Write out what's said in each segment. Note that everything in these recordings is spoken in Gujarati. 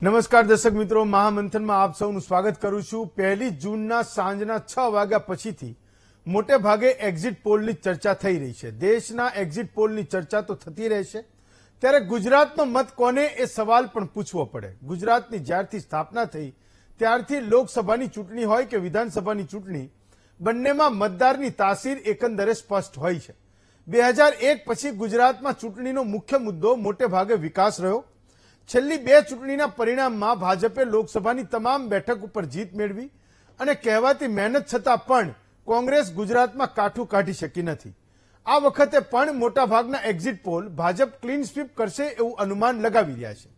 નમસ્કાર દર્શક મિત્રો, મહામંથનમાં આપ સૌનું સ્વાગત કરું છું। 1 જૂનના સાંજના 6 વાગ્યા પછીથી મોટે ભાગે એક્ઝિટ પોલની ચર્ચા થઈ રહી છે। દેશના એક્ઝિટ પોલની ચર્ચા તો થતી રહેશે, ત્યારે ગુજરાતનો મત કોને એ સવાલ પણ પૂછવો પડે। ગુજરાતની જ્યારથી સ્થાપના થઈ ત્યારથી લોકસભાની ચૂંટણી હોય કે વિધાનસભાની ચૂંટણી, બંનેમાં મતદારની તાસીર એકંદરે સ્પષ્ટ હોય છે। 2001 પછી ગુજરાતમાં ચૂંટણીનો મુખ્ય મુદ્દો મોટે ભાગે વિકાસ રહ્યો। છેલ્લી 2 ચૂંટણીના પરિણામમાં ભાજપે લોકસભાની તમામ બેઠક ઉપર જીત મેળવી અને કહેવાતી મહેનત છતાં પણ કોંગ્રેસ ગુજરાતમાં કાઠું કાઢી શકી નથી। આ વખતે પણ મોટાભાગના exit poll Bhajpa clean sweep કરશે એવું અનુમાન લગાવી રહ્યા છે।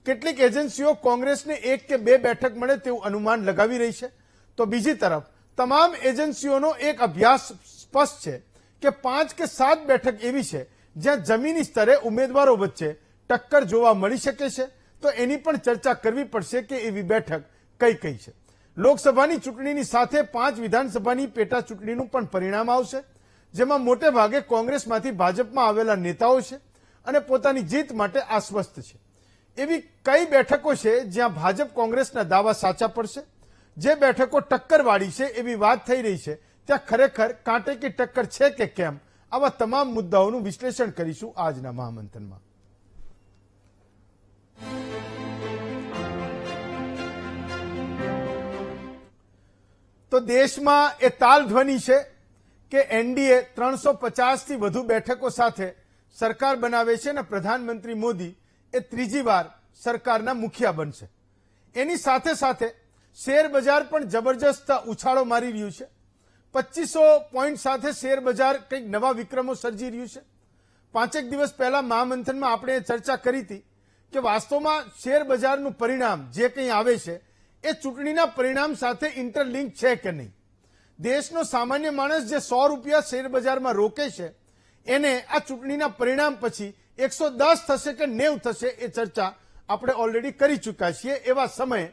કેટલીક એજન્સીઓ કોંગ્રેસને 1 કે 2 બેઠક મળે તેવું અનુમાન લગાવી રહી છે, તો બીજી તરફ તમામ એજન્સીઓનો એક અભ્યાસ સ્પષ્ટ છે કે 5 કે 7 બેઠક એવી છે જ્યાં જમીની સ્તરે ઉમેદવારો વચ્ચે ટક્કર જોવા મળી શકે છે, તો એની પણ ચર્ચા કરવી પડશે કે એવી બેઠક કઈ કઈ છે। લોકસભાની ચૂંટણીની સાથે 5 વિધાનસભાની પેટા ચૂંટણીનું પણ પરિણામ આવશે, જેમાં મોટે ભાગે કોંગ્રેસમાંથી ભાજપમાં આવેલા નેતાઓ છે અને પોતાની જીત માટે આશ્વસ્ત છે। એવી કઈ બેઠકો છે જ્યાં ભાજપ કોંગ્રેસના દાવા સાચા પડશે, જે બેઠકો ટક્કરવાળી છે એવી વાત થઈ રહી છે, ત્યાં ખરેખર કાંટે કી ટક્કર છે કે કેમ, આવા તમામ મુદ્દાઓનું વિશ્લેષણ કરીશું આજના મહામંથનમાં। તો દેશમાં એ તાલ ધ્વનિ છે કે એનડીએ 350થી વધુ બેઠકો સાથે સરકાર બનાવે છે અને પ્રધાનમંત્રી મોદી એ ત્રીજી વાર સરકારના મુખિયા બનશે। એની સાથે સાથે શેર બજાર પણ જબરજસ્ત ઉછાળો મારી રહ્યું છે। 2500 પોઈન્ટ સાથે શેર બજાર કંઈક નવા વિક્રમો સર્જી રહ્યું છે। 5 દિવસ પહેલા મહામંથનમાં આપણે ચર્ચા કરી હતી કે વાસ્તવમાં શેર બજારનું પરિણામ જે કંઈ આવે છે એ ચૂંટણીના પરિણામ સાથે ઇન્ટરલિંક છે કે નહીં। દેશનો સામાન્ય માણસ જે 100 રૂપિયા શેર બજારમાં રોકે છે એને આ ચૂંટણીના પરિણામ પછી 110 થશે કે 90 થશે એ ચર્ચા આપણે ઓલરેડી કરી ચૂક્યા છીએ। એવા સમયે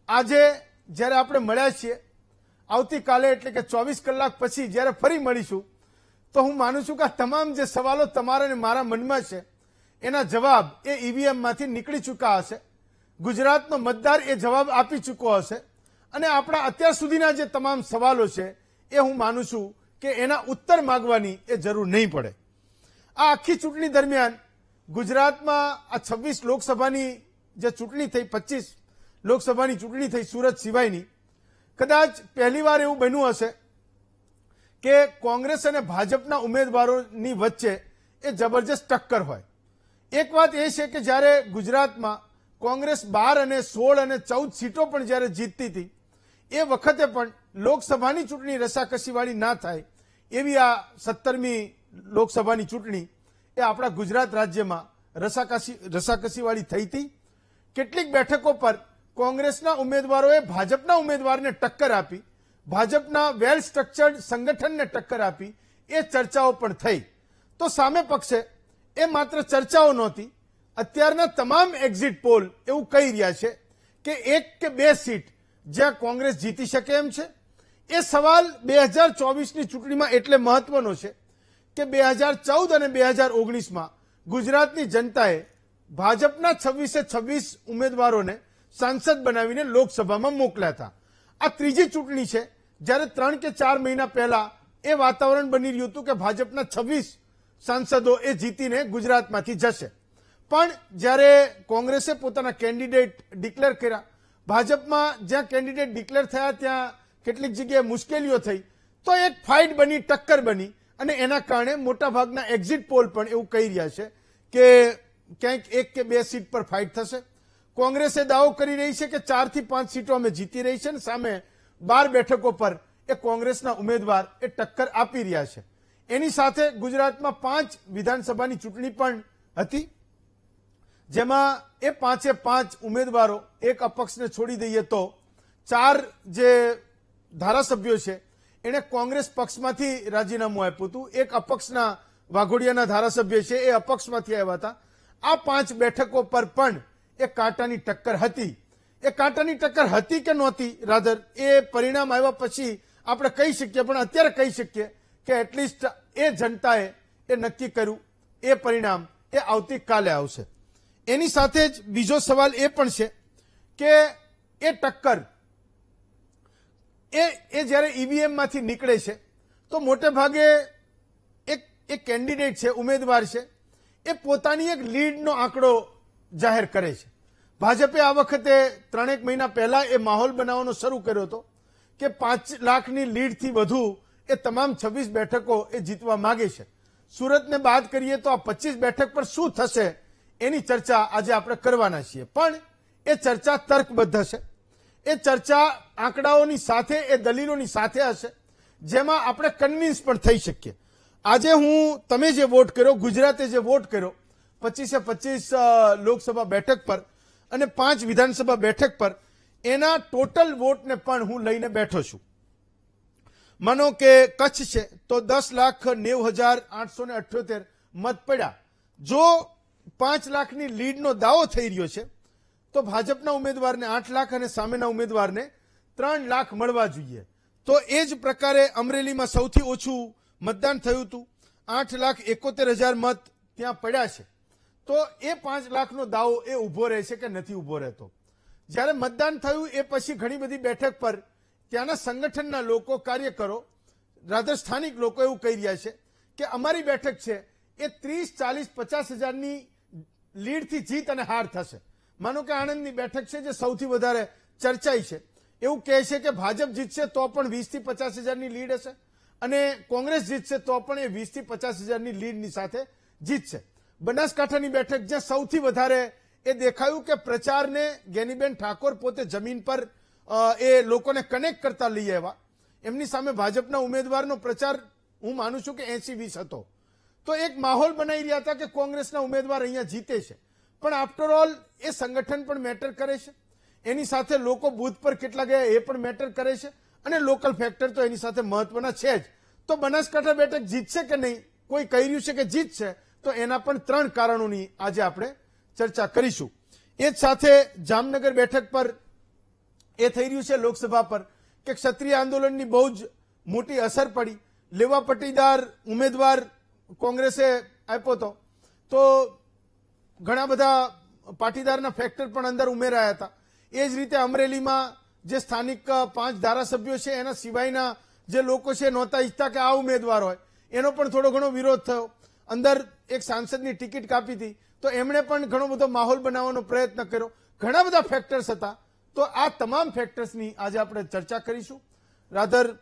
આજે જ્યારે આપણે મળ્યા છીએ, આવતીકાલે એટલે કે 24 કલાક પછી જ્યારે ફરી મળીશું, તો હું માનું છું કે આ તમામ જે સવાલો તમારા અને મારા મનમાં છે એના જવાબ એ ઈવીએમમાંથી નીકળી ચૂક્યા હશે। ગુજરાતનો મતદાર એ જવાબ આપી ચૂક્યો હશે અને આપણા અત્યાર સુધીના જે તમામ સવાલો છે એ હું માનું છું કે એના ઉત્તર માંગવાની એ જરૂર નહીં પડે। આ આખી ચૂંટણી દરમિયાન ગુજરાતમાં આ 26 લોકસભાની જે ચૂંટણી થઈ, 25 લોકસભાની ચૂંટણી થઈ સુરત સિવાયની, કદાચ પહેલીવાર એવું બન્યું હશે કે કોંગ્રેસ અને ભાજપના ઉમેદવારોની વચ્ચે એ જબરજસ્ત ટક્કર હોય। એક વાત એ છે કે જ્યારે ગુજરાતમાં કોંગ્રેસ 12 અને 16 અને 14 સીટો પણ જ્યારે જીતતી હતી એ વખતે પણ લોકસભાની ચૂંટણી રસાકસીવાળી ના થાય એવી આ 17મી લોકસભાની ચૂંટણી એ આપણા ગુજરાત રાજ્યમાં રસાકસીવાળી થઈ હતી। કેટલીક બેઠકો પર કોંગ્રેસના ઉમેદવારોએ ભાજપના ઉમેદવારને ટક્કર આપી, ભાજપના વેલ સ્ટ્રક્ચર્ડ સંગઠનને ટક્કર આપી, એ ચર્ચાઓ પણ થઈ। તો સામે પક્ષે એ માત્ર ચર્ચાઓ નહોતી, અત્યારના તમામ એક્ઝિટ પોલ એવું કહી રહ્યા છે કે 1 કે 2 સીટ જ્યાં કોંગ્રેસ જીતી શકે એમ છે। એ સવાલ 2024ની ચૂંટણીમાં એટલે મહત્વનો છે કે 2014 અને 2019માં ગુજરાતની જનતાએ ભાજપના 26 ઉમેદવારોને સાંસદ બનાવીને લોકસભામાં મોકલ્યા હતા। આ ત્રીજી ચૂંટણી છે જ્યારે 3 કે 4 મહિના પહેલા એ વાતાવરણ બની રહ્યું હતું કે ભાજપના 26 સાંસદો એ જીતીને ગુજરાતમાંથી જશે, પણ જ્યારે કોંગ્રેસે પોતાના કેન્ડિડેટ ડિક્લેર કર્યા, ભાજપમાં જ્યાં કેન્ડિડેટ ડિક્લેર થયા ત્યાં કેટલીક જગ્યાએ મુશ્કેલીઓ થઈ, તો એક ફાઇટ બની, ટક્કર બની અને એના કારણે મોટાભાગના એક્ઝિટ પોલ પણ એવું કહી રહ્યા છે કે ક્યાંક 1 કે 2 સીટ પર ફાઇટ થશે। કોંગ્રેસે દાવો કરી રહી છે કે 4 થી 5 સીટો અમે જીતી રહી છે અને સામે 12 બેઠકો પર એ કોંગ્રેસના ઉમેદવાર એ ટક્કર આપી રહ્યા છે। એની સાથે ગુજરાતમાં 5 વિધાનસભાની ચૂંટણી પણ હતી, જેમાં એ 5 ઉમેદવારો, એક અપક્ષને છોડી દઈએ તો 4 જે ધારાસભ્યો છે એણે કોંગ્રેસ પક્ષમાંથી રાજીનામું આપ્યું હતું, એક અપક્ષના વાઘોડિયાના ધારાસભ્ય છે એ અપક્ષમાંથી આવ્યા હતા। આ 5 બેઠકો પર પણ એ કાંટાની ટક્કર હતી। એ કાંટાની ટક્કર હતી કે નહોતી, રાધર એ પરિણામ આવ્યા પછી આપણે કહી શકીએ, પણ અત્યારે કહી શકીએ કે એટલીસ્ટ એ જનતાએ એ નક્કી કર્યું એ પરિણામ એ આવતીકાલે આવશે। એની સાથે જ બીજો સવાલ એ પણ છે કે એ ટક્કર એ જ્યારે ઈવીએમ માંથી નીકળે છે તો મોટે ભાગે એક કેન્ડિડેટ છે, ઉમેદવાર છે, એ પોતાની એક લીડનો આંકડો જાહેર કરે છે. ભાજપે આ વખતે 3 મહિના પહેલા એ માહોલ બનાવવાનો શરૂ કર્યો હતો કે 5 લાખની લીડથી વધુ એ તમામ 26 બેઠકો એ જીતવા માંગે છે. સુરતને બાદ કરીએ તો આ 25 બેઠક પર શું થશે એની ચર્ચા આજે આપણે કરવાના છીએ. પણ એ ચર્ચા તર્કબદ્ધ હશે, એ ચર્ચા આંકડાઓની સાથે, એ દલીલોની સાથે હશે, જેમાં આપણે કન્વિન્સ પણ થઈ શકીએ. આજે તમે જે વોટ કર્યો, ગુજરાતે જે વોટ કર્યો 25 લોકસભા બેઠક પર અને 5 વિધાનસભા બેઠક પર, એના ટોટલ વોટને પણ હું લઈને બેઠો છું. માનો કે કચ્છ છે તો 10,90,878 મત પડ્યા. જો 5 લાખની લીડનો દાવો થઈ રહ્યો છે તો ભાજપના ઉમેદવારને 8 લાખ અને સામેના ઉમેદવારને 3 લાખ મળવા જોઈએ. તો એ જ પ્રકારે અમરેલીમાં સૌથી ઓછું મતદાન થયું હતું, 8,71,000 મત ત્યાં પડ્યા છે. તો એ 5 લાખનો દાવો એ ઉભો રહેશે કે નથી ઉભો રહેતો? જ્યારે મતદાન થયું એ પછી ઘણી બધી બેઠક પર ત્યાંના સંગઠનના લોકો, કાર્યકરો, રાધર સ્થાનિક લોકો એવું કહી રહ્યા છે કે અમારી બેઠક છે એ 30, 40, 50,000ની લીડથી જીત અને હાર થશે. માનો કે આણંદની બેઠક છે જે સૌથી વધારે ચર્ચાઈ છે, એવું કહે છે કે ભાજપ જીતશે તો પણ 20થી 50,000ની લીડ હશે અને કોંગ્રેસ જીતશે તો પણ એ 20થી 50,000ની લીડની સાથે જીતશે. બનાસકાંઠાની બેઠક જ્યાં સૌથી વધારે એ દેખાયું કે પ્રચારને ગેનીબેન ઠાકોર પોતે જમીન પર એ લોકોને કનેક્ટ કરતા લઈ આવ્યા. એમની સામે ભાજપના ઉમેદવારનો પ્રચાર હું માનું છું કે 80-20 હતો. તો એક માહોલ બનાવી રહ્યા હતા કે કોંગ્રેસના ઉમેદવાર અહીંયા જીતે છે. પણ આફ્ટર ઓલ એ સંગઠન પણ મેટર કરે છે, એની સાથે લોકો બૂથ પર કેટલા ગયા એ પણ મેટર કરે છે અને લોકલ ફેક્ટર તો એની સાથે મહત્વના છે જ. તો બનાસકાંઠા બેઠક જીતશે કે નહીં, કોઈ કહી રહ્યું છે કે જીતશે, તો એના પણ 3 કારણોની આજે આપણે ચર્ચા કરીશું. એ જ સાથે જામનગર બેઠક પર એ થઈ રહ્યું છે લોકસભા પર કે ક્ષત્રિય આંદોલનની બહુ જ મોટી અસર પડી. લેવા પટીદાર ઉમેદવાર કોંગ્રેસે આપ્યો હતો તો ઘણા બધા પાટીદારના ફેક્ટર પણ અંદર ઉમેરાયા હતા. એ જ રીતે અમરેલીમાં જે સ્થાનિક 5 ધારાસભ્યો છે એના સિવાયના જે લોકો છે નહોતા ઈચ્છતા કે આ ઉમેદવાર હોય, એનો પણ થોડો ઘણો વિરોધ થયો. અંદર એક સાંસદની ટિકિટ કાપી હતી તો એમણે પણ ઘણો બધો માહોલ બનાવવાનો પ્રયત્ન કર્યો. ઘણા બધા ફેક્ટર્સ હતા. તો આ તમામ ફેક્ટર્સની આજે આપણે ચર્ચા કરીશું. રાધર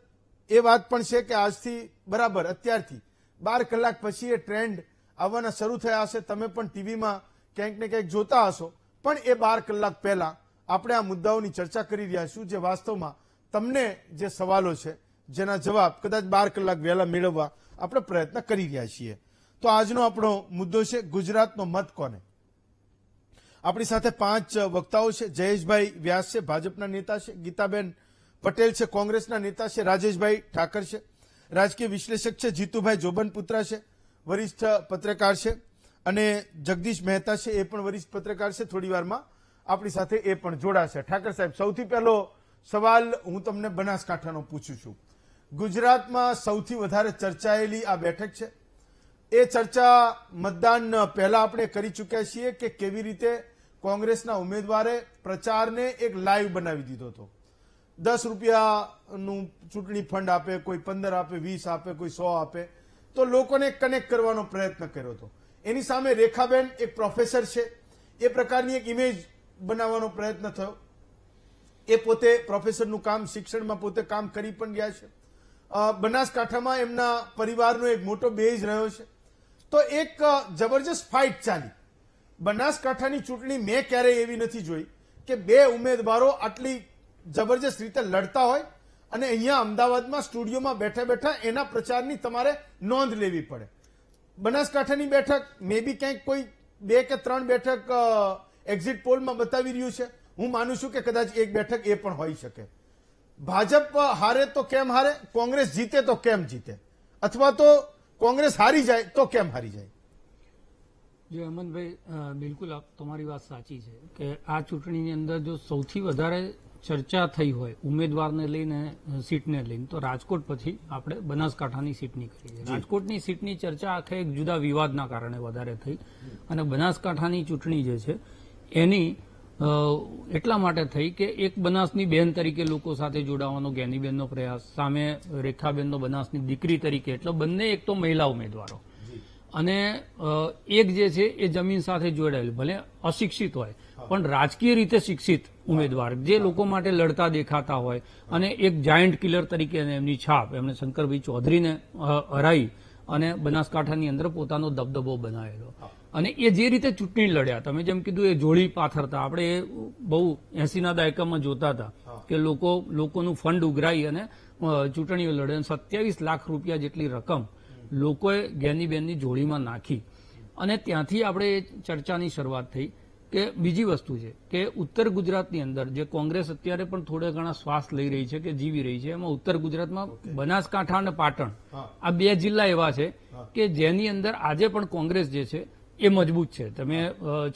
એ વાત પણ છે કે આજથી બરાબર અત્યારથી 12 કલાક પછી એ ટ્રેન્ડ આવવાના શરૂ થયા હશે. તમે પણ ટીવીમાં ક્યાંક ને ક્યાંક જોતા હશો. પણ એ 12 કલાક પહેલા આપણે આ મુદ્દાઓની ચર્ચા કરી રહ્યા છું, જે વાસ્તવમાં તમને જે સવાલો છે જેના જવાબ કદાચ 12 કલાક વહેલા મેળવવા આપણે પ્રયત્ન કરી રહ્યા છીએ. તો આજનો આપણો મુદ્દો છે ગુજરાતનો મત કોને. આપણી સાથે 5 વક્તાઓ છે. જયેશભાઈ વ્યાસ છે, ભાજપના નેતા છે. ગીતાબેન પટેલ છે, કોંગ્રેસના નેતા છે. રાજેશભાઈ ઠાકર છે, રાજકીય વિશ્લેષક છે. જીતુભાઈ જોબનપુત્રા છે, વરિષ્ઠ પત્રકાર છે. અને જગદીશ મહેતા છે, એ પણ વરિષ્ઠ પત્રકાર છે. થોડી વારમાં આપણી સાથે એ પણ જોડાશે. ઠાકર સાહેબ, સૌથી પહેલો સવાલ હું તમને બનાસકાંઠાનો પૂછું છું. ગુજરાતમાં સૌથી વધારે ચર્ચાયેલી આ બેઠક છે. એ ચર્ચા મતદાન પહેલા આપણે કરી ચૂક્યા છીએ કે કેવી રીતે કોંગ્રેસના ઉમેદવારે પ્રચારને એક લાઈવ બનાવી દીધો હતો. 10 રૂપિયાનું ચૂંટણી ફંડ આપે, કોઈ 15 આપે, 20 આપે, કોઈ 100 આપે, તો લોકોને કનેક્ટ કરવાનો પ્રયત્ન કર્યો હતો. એની સામે રેખાબેન એક પ્રોફેસર છે, એ પ્રકારની એક ઇમેજ બનાવવાનો પ્રયત્ન થયો. એ પોતે પ્રોફેસરનું કામ, શિક્ષણમાં પોતે કામ કરી પણ રહ્યા છે. બનાસકાંઠામાં એમના પરિવારનો એક મોટો બેઝ રહ્યો છે. તો એક જબરજસ્ત ફાઇટ ચાલી. બનાસકાંઠાની ચૂંટણી મેં ક્યારેય એવી નથી જોઈ કે 2 ઉમેદવારો આટલી જબરજસ્ત રીતે લડતા હોય અને અહીંયા અમદાવાદમાં સ્ટુડિયોમાં બેઠા બેઠા એના પ્રચારની તમારે નોંધ લેવી પડે. બનાસકાંઠાની બેઠક મે બી ક્યાંક કોઈ 2 કે 3 બેઠક એક્ઝિટ પોલમાં બતાવી રહ્યું છે. હું માનું છું કે કદાચ 1 બેઠક એ પણ હોઈ શકે. ભાજપ હારે તો કેમ હારે, કોંગ્રેસ જીતે તો કેમ જીતે, અથવા તો કોંગ્રેસ હારી જાય તો કેમ હારી જાય? જી અમનભાઈ, બિલકુલ તમારી વાત સાચી છે કે આ ચૂંટણીની અંદર જો સૌથી વધારે ચર્ચા થઈ હોય ઉમેદવારને લઈને, સીટને લઈને, તો રાજકોટ પછી આપણે બનાસકાંઠાની સીટની કરી છે. રાજકોટની સીટની ચર્ચા આખે એક જુદા વિવાદના કારણે વધારે થઈ અને બનાસકાંઠાની ચૂંટણી જે છે એની એટલા માટે થઈ કે એક બનાસની બેન તરીકે લોકો સાથે જોડાવાનો જ્ઞાનીબેનનો પ્રયાસ, સામે રેખાબેનનો બનાસની દીકરી તરીકે, એટલે બંને એક તો મહિલા ઉમેદવારો અને એક જે છે એ જમીન સાથે જોડાયેલું, ભલે અશિક્ષિત હોય પણ રાજકીય રીતે શિક્ષિત ઉમેદવાર જે લોકો માટે લડતા દેખાતા હોય અને એક જાયન્ટ કિલર તરીકે એમની છાપ, એમણે શંકરભાઈ ચૌધરીને હરાવી અને બનાસકાંઠાની અંદર પોતાનો દબદબો બનાવેલો અને એ જે રીતે ચૂંટણી લડ્યા, તમે જેમ કીધું એ જોડી પાથરતા, આપણે એ બહુ 80ના દાયકામાં જોતા હતા કે લોકોનું ફંડ ઉઘરાઈ અને ચૂંટણીઓ લડે અને 27 લાખ રૂપિયા જેટલી રકમ લોકોએ જ્ઞાનીબેનની જોડીમાં નાખી અને ત્યાંથી આપણે ચર્ચાની શરૂઆત થઈ કે બીજી વસ્તુ છે કે ઉત્તર ગુજરાતની અંદર જે કોંગ્રેસ અત્યારે પણ થોડા ઘણા શ્વાસ લઈ રહી છે કે જીવી રહી છે, એમાં ઉત્તર ગુજરાતમાં બનાસકાંઠા અને પાટણ આ બે જિલ્લા એવા છે કે જેની અંદર આજે પણ કોંગ્રેસ જે છે એ મજબૂત છે. તમે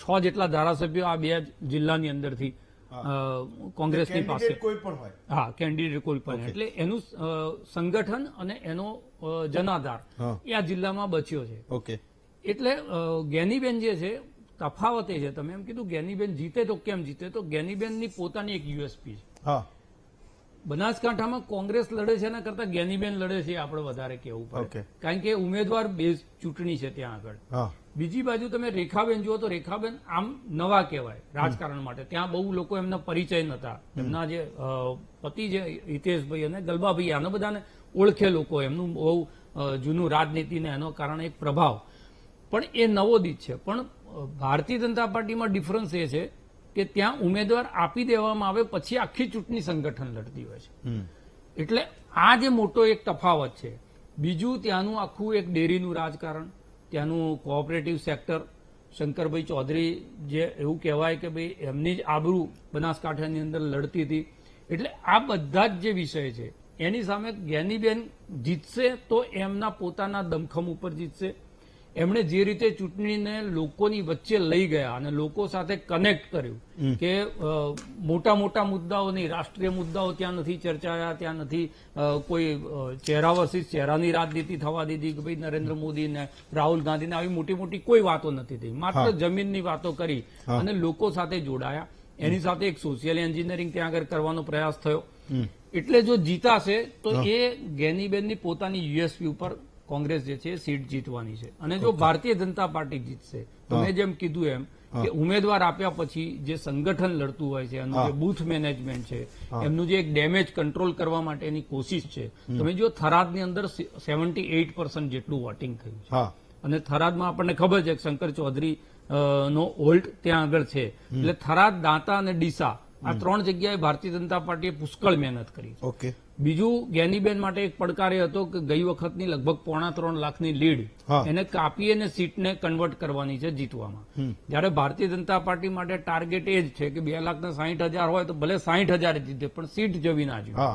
6 જેટલા ધારાસભ્યો આ બે જિલ્લાની અંદરથી કોંગ્રેસની પાસે, કોઈ પણ હોય, હા, કેન્ડિડેટ કોઈ પણ, એટલે એનું સંગઠન અને એનો જનાધાર એ આ જિલ્લામાં બચ્યો છે. ઓકે, એટલે જ્ઞાનીબેન જે છે તફાવત એ છે, તમે એમ કીધું જ્ઞાનીબેન જીતે તો કેમ જીતે, તો જ્ઞાનીબેનની પોતાની એક યુએસપી છે. હા, બનાસકાંઠામાં કોંગ્રેસ લડે છે એના કરતા જ્ઞાનીબેન લડે છે આપણે વધારે કહેવું પડે, ઓકે. કારણ કે ઉમેદવાર બેઝ ચૂંટણી છે ત્યાં આગળ. હા, બીજી બાજુ તમે રેખાબેન જુઓ તો રેખાબેન આમ નવા કહેવાય રાજકારણ માટે, ત્યાં બહુ લોકો એમના પરિચય નતા, એમના જે પતિ છે હિતેશભાઈ અને ગલબાભાઈ આને બધાને ઓળખે લોકો, એમનું બહુ જૂનું રાજનીતિ ને એનો કારણે એક પ્રભાવ, પણ એ નવોદિત છે. પણ ભારતીય જનતા પાર્ટીમાં ડિફરન્સ એ છે કે ત્યાં ઉમેદવાર આપી દેવામાં આવે પછી આખી ચૂંટણી સંગઠન લડતી હોય છે, એટલે આ જે મોટો એક તફાવત છે. બીજું ત્યાંનું આખું એક ડેરીનું રાજકારણ, ત્યાંનું કોઓપરેટિવ સેક્ટર, શંકરભાઈ ચૌધરી જે એવું કહેવાય કે ભાઈ એમની જ આબરૂ બનાસકાંઠાની અંદર લડતી હતી, એટલે આ બધા જ જે વિષય છે એની સામે જ્ઞાનીબેન જીતશે તો એમના પોતાના દમખમ ઉપર જીતશે. એમણે જે રીતે ચૂંટણીને લોકોની વચ્ચે લઈ ગયા અને લોકો સાથે કનેક્ટ કર્યું કે મોટા મોટા મુદ્દાઓ નહીં, રાષ્ટ્રીય મુદ્દાઓ ત્યાં નથી ચર્ચાયા, ત્યાં નથી કોઈ ચહેરા વર્સિસ ચહેરાની રાજનીતિ થવા દીધી કે ભાઈ નરેન્દ્ર મોદી ને રાહુલ ગાંધીને આવી મોટી મોટી કોઈ વાતો નથી થઈ, માત્ર જમીનની વાતો કરી અને લોકો સાથે જોડાયા. એની સાથે એક સોશિયલ એન્જિનિયરિંગ ત્યાં આગળ કરવાનો પ્રયાસ થયો. એટલે જો જીતાશે તો એ જ્ઞાનીબેનની પોતાની યુએસપી ઉપર કોંગ્રેસ જે છે સીટ જીતવાની છે. અને જો ભારતીય જનતા પાર્ટી જીતશે, તમે જેમ કીધું એમ કે ઉમેદવાર આપ્યા પછી જે સંગઠન લડતું હોય છે, એનું જે બૂથ મેનેજમેન્ટ છે, એમનું જે એક ડેમેજ કંટ્રોલ કરવા માટેની કોશિશ છે. તમે જો થરાદની અંદર 78% જેટલું વોટિંગ થયું છે અને થરાદમાં આપણને ખબર છે કે શંકર ચૌધરી નો હોલ્ટ ત્યાં આગળ છે, એટલે થરાદ, દાંતા અને ડીસા આ 3 જગ્યાએ ભારતીય જનતા પાર્ટીએ પુષ્કળ મહેનત કરી. ઓકે. બીજું જ્ઞાનીબેન માટે એક પડકાર એ હતો કે ગઈ વખતની લગભગ 3.25 લાખની લીડ એને કાપી અને સીટને કન્વર્ટ કરવાની છે જીતવામાં. જ્યારે ભારતીય જનતા પાર્ટી માટે ટાર્ગેટ એ જ છે કે 2,60,000 હોય તો ભલે 60,000 જીતે પણ સીટ જવી ના જોઈએ.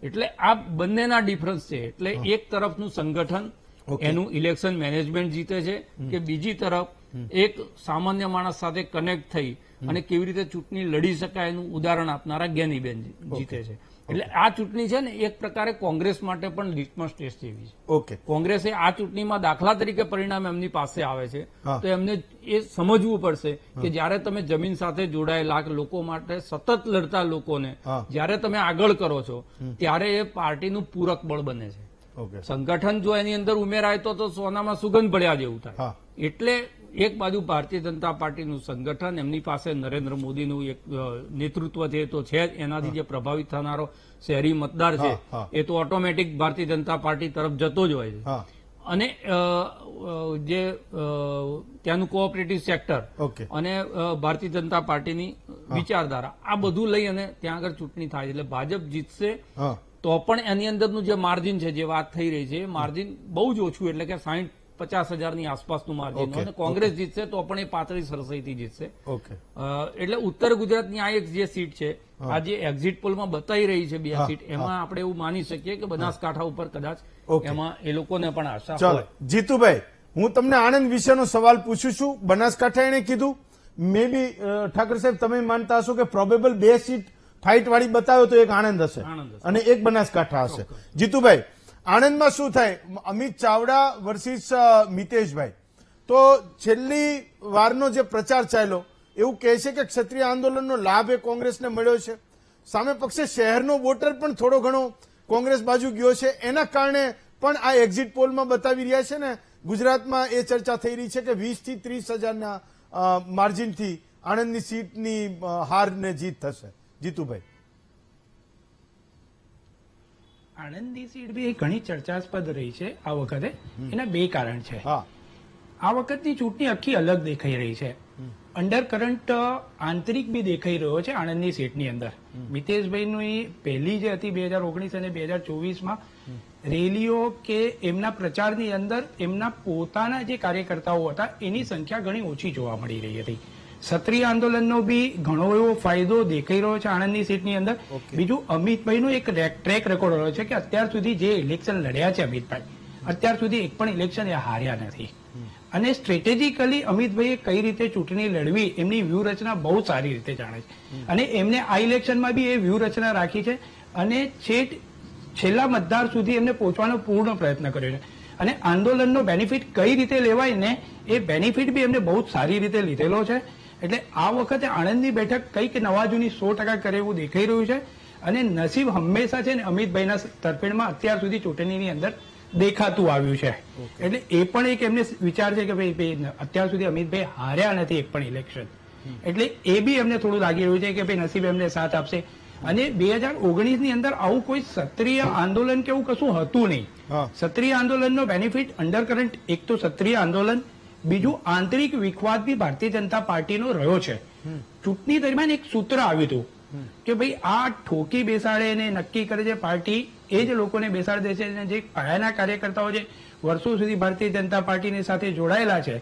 એટલે આ બંનેના ડિફરન્સ છે. એટલે એક તરફનું સંગઠન એનું ઇલેક્શન મેનેજમેન્ટ જીતે છે કે બીજી તરફ એક સામાન્ય માણસ સાથે કનેક્ટ થઈ અને કેવી રીતે ચૂંટણી લડી શકાય એનું ઉદાહરણ આપનારા જ્ઞાનીબેન જીતે છે. એટલે આ ચૂંટણી છે ને એક પ્રકારે કોંગ્રેસ માટે પણ લિટમસ ટેસ્ટ જેવી છે. ઓકે. કોંગ્રેસે આ ચૂંટણીમાં દાખલા તરીકે પરિણામ એમની પાસે આવે છે તો એમને એ સમજવું પડશે કે જ્યારે તમે જમીન સાથે જોડાયેલા લોકો માટે સતત લડતા લોકોને જ્યારે તમે આગળ કરો છો ત્યારે એ પાર્ટીનું પૂરક બળ બને છે. સંગઠન જો એની અંદર ઉમેરાય તો સોનામાં સુગંધ ભળ્યા જેવું થાય. એટલે એક બાજુ ભારતીય જનતા પાર્ટીનું સંગઠન, એમની પાસે નરેન્દ્ર મોદીનું એક નેતૃત્વ છે તો છે જ, એનાથી જે પ્રભાવિત થનારો શહેરી મતદાર છે એ તો ઓટોમેટિક ભારતીય જનતા પાર્ટી તરફ જતો જ હોય છે. અને જે ત્યાંનું કોઓપરેટિવ સેક્ટર અને ભારતીય જનતા પાર્ટીની વિચારધારા આ બધું લઈ અને ત્યાં આગળ ચૂંટણી થાય છે. એટલે ભાજપ જીતશે તો પણ એની અંદરનું જે માર્જિન છે, જે વાત થઈ રહી છે, માર્જિન બહુ જ ઓછું, એટલે કે 50,000ની આસપાસનું માર્જિન. અને કોંગ્રેસ જીતશે તો પણ એ 35 રસોઈથી જીતશે. એટલે ઉત્તર ગુજરાતની આ એક જે સીટ છે, આ જે એક્ઝિટ પોલમાં બતાવી રહી છે 2 સીટ, એમાં આપણે એવું માની શકીએ કે બનાસકાંઠા ઉપર કદાચ એમાં એ લોકોને પણ આશા હોય. જીતુભાઈ, હું તમને આણંદ વિશેનો સવાલ પૂછું છું. બનાસકાંઠા એને કીધું, મે બી ઠાકર સાહેબ તમે માનતા હશો કે પ્રોબેબલ 2 સીટ ફાઇટ વાળી બતાવ્યો તો એક આણંદ હશે અને એક બનાસકાંઠા હશે. જીતુભાઈ, આણંદમાં શું થાય? અમિત ચાવડા વર્સિસ મિતેશભાઈ. તો છેલ્લી વારનો જે પ્રચાર ચાલ્યો એવું કહે છે કે ક્ષત્રિય આંદોલનનો લાભ એ કોંગ્રેસને મળ્યો છે. સામે પક્ષે શહેરનો વોટર પણ થોડો ઘણો કોંગ્રેસ બાજુ ગયો છે. એના કારણે પણ આ એક્ઝિટ પોલમાં બતાવી રહ્યા છે ને ગુજરાતમાં એ ચર્ચા થઈ રહી છે કે 20 થી 30 હજારના માર્જિનથી આણંદની સીટની હાર ને જીત થશે. જીતુભાઈ, આણંદની સીટ બી ઘણી ચર્ચાસ્પદ રહી છે આ વખતે. એના બે કારણ છે. હા, આ વખતની ચૂંટણી આખી અલગ દેખાઈ રહી છે. અંડર કરંટ આંતરિક બી દેખાઈ રહ્યો છે આણંદની સીટની અંદર. મિતેશભાઈની પહેલી જે હતી 2019 અને 2024માં રેલીઓ કે એમના પ્રચારની અંદર એમના પોતાના જે કાર્યકર્તાઓ હતા એની સંખ્યા ઘણી ઓછી જોવા મળી રહી હતી. ક્ષત્રિય આંદોલનનો બી ઘણો એવો ફાયદો દેખાઈ રહ્યો છે આણંદની સીટની અંદર. બીજું અમિતભાઈનો એક ટ્રેક રેકોર્ડ રહ્યો છે કે અત્યાર સુધી જે ઇલેક્શન લડ્યા છે અમિતભાઈ, અત્યાર સુધી એક પણ ઇલેક્શન એ હાર્યા નથી. અને સ્ટ્રેટેજિકલી અમિતભાઈએ કઈ રીતે ચૂંટણી લડવી એમની વ્યૂહરચના બહુ સારી રીતે જાણે છે. અને એમને આ ઇલેક્શનમાં બી એ વ્યૂહરચના રાખી છે અને છેલ્લા મતદાર સુધી એમને પહોંચવાનો પૂર્ણ પ્રયત્ન કર્યો છે. અને આંદોલનનો બેનિફિટ કઈ રીતે લેવાય ને એ બેનિફિટ બી એમને બહુ સારી રીતે લીધેલો છે. એટલે આ વખતે આણંદની બેઠક કંઈક નવા જૂની 100% કરે એવું દેખાઈ રહ્યું છે. અને નસીબ હંમેશા છે ને અમિતભાઈના તરફેણમાં અત્યાર સુધી ચૂંટણીની અંદર દેખાતું આવ્યું છે. એટલે એ પણ એક એમને વિચાર છે કે ભાઈ અત્યાર સુધી અમિતભાઈ હાર્યા નથી એક પણ ઇલેક્શન. એટલે એ બી એમને થોડું લાગી રહ્યું છે કે ભાઈ નસીબ એમને સાથ આપશે. અને 2019 ની અંદર આવું કોઈ ક્ષત્રિય આંદોલન કે એવું કશું હતું નહીં. ક્ષત્રિય આંદોલનનો બેનિફિટ અંડર કરંટ એક તો ક્ષત્રિય આંદોલન, બીજું આંતરિક વિખવાદ બી ભારતીય જનતા પાર્ટીનો રહ્યો છે. ચૂંટણી દરમિયાન એક સૂત્ર આવ્યું હતું કે ભાઈ આ ઠોકી બેસાડે ને નક્કી કરે છે પાર્ટી, એ જ લોકોને બેસાડી દે છે. અને જે પાયાના કાર્યકર્તાઓ જે વર્ષો સુધી ભારતીય જનતા પાર્ટીની સાથે જોડાયેલા છે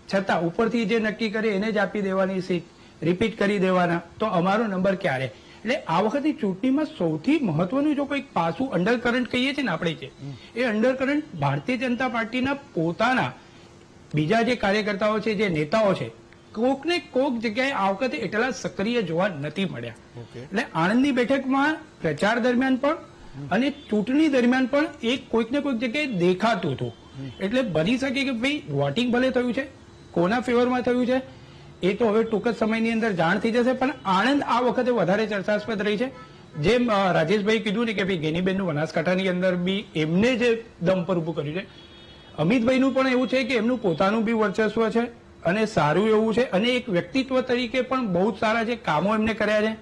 છતાં ઉપરથી જે નક્કી કરે એને જ આપી દેવાની સીટ, રિપીટ કરી દેવાના, તો અમારો નંબર ક્યારે? એટલે આ વખતની ચૂંટણીમાં સૌથી મહત્વનું જો કોઈ પાસું અંડર કરંટ કહીએ છીએ ને આપણે છે એ અંડર કરંટ ભારતીય જનતા પાર્ટીના પોતાના બીજા જે કાર્યકર્તાઓ છે, જે નેતાઓ છે, કોક ને કોક જગ્યાએ આ વખતે એટલા સક્રિય જોવા નથી મળ્યા. એટલે આણંદની બેઠકમાં પ્રચાર દરમિયાન પણ અને ચૂંટણી દરમિયાન પણ એક કોઈક ને કોઈક જગ્યાએ દેખાતું હતું. એટલે બની શકે કે ભાઈ વોટિંગ ભલે થયું છે, કોના ફેવરમાં થયું છે એ તો હવે ટૂંક જ સમયની અંદર જાણ થઈ જશે. પણ આણંદ આ વખતે વધારે ચર્ચાસ્પદ રહી છે. જેમ રાજેશભાઈ કીધું ને કે ભાઈ ગેનીબેનનું બનાસકાંઠાની અંદર બી એમને જે દમ પર ઉભું કર્યું છે, અમિતભાઈનું પણ એવું છે કે એમનું પોતાનું બી વર્ચસ્વ છે અને સારું એવું છે. અને એક વ્યક્તિત્વ તરીકે પણ બહુ જ સારા છે, કામો એમને કર્યા છે,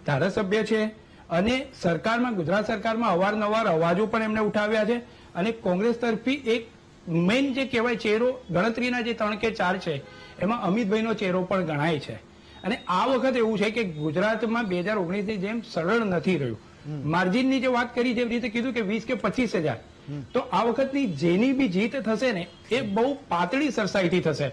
ધારાસભ્ય છે અને સરકારમાં, ગુજરાત સરકારમાં અવારનવાર અવાજો પણ એમને ઉઠાવ્યા છે. અને કોંગ્રેસ તરફી એક મેઇન જે કહેવાય ચહેરો ગણતરીના જે 3 કે 4 છે એમાં અમિતભાઈનો ચહેરો પણ ગણાય છે. અને આ વખત એવું છે કે ગુજરાતમાં 2019ની જેમ સરળ નથી રહ્યું. માર્જિનની જે વાત કરી, જેવી રીતે કીધું કે 20 કે 25 હજાર, તો આ વખતની જેની બી જીત થશે ને એ બહુ પાતળી સરસાઈથી થશે.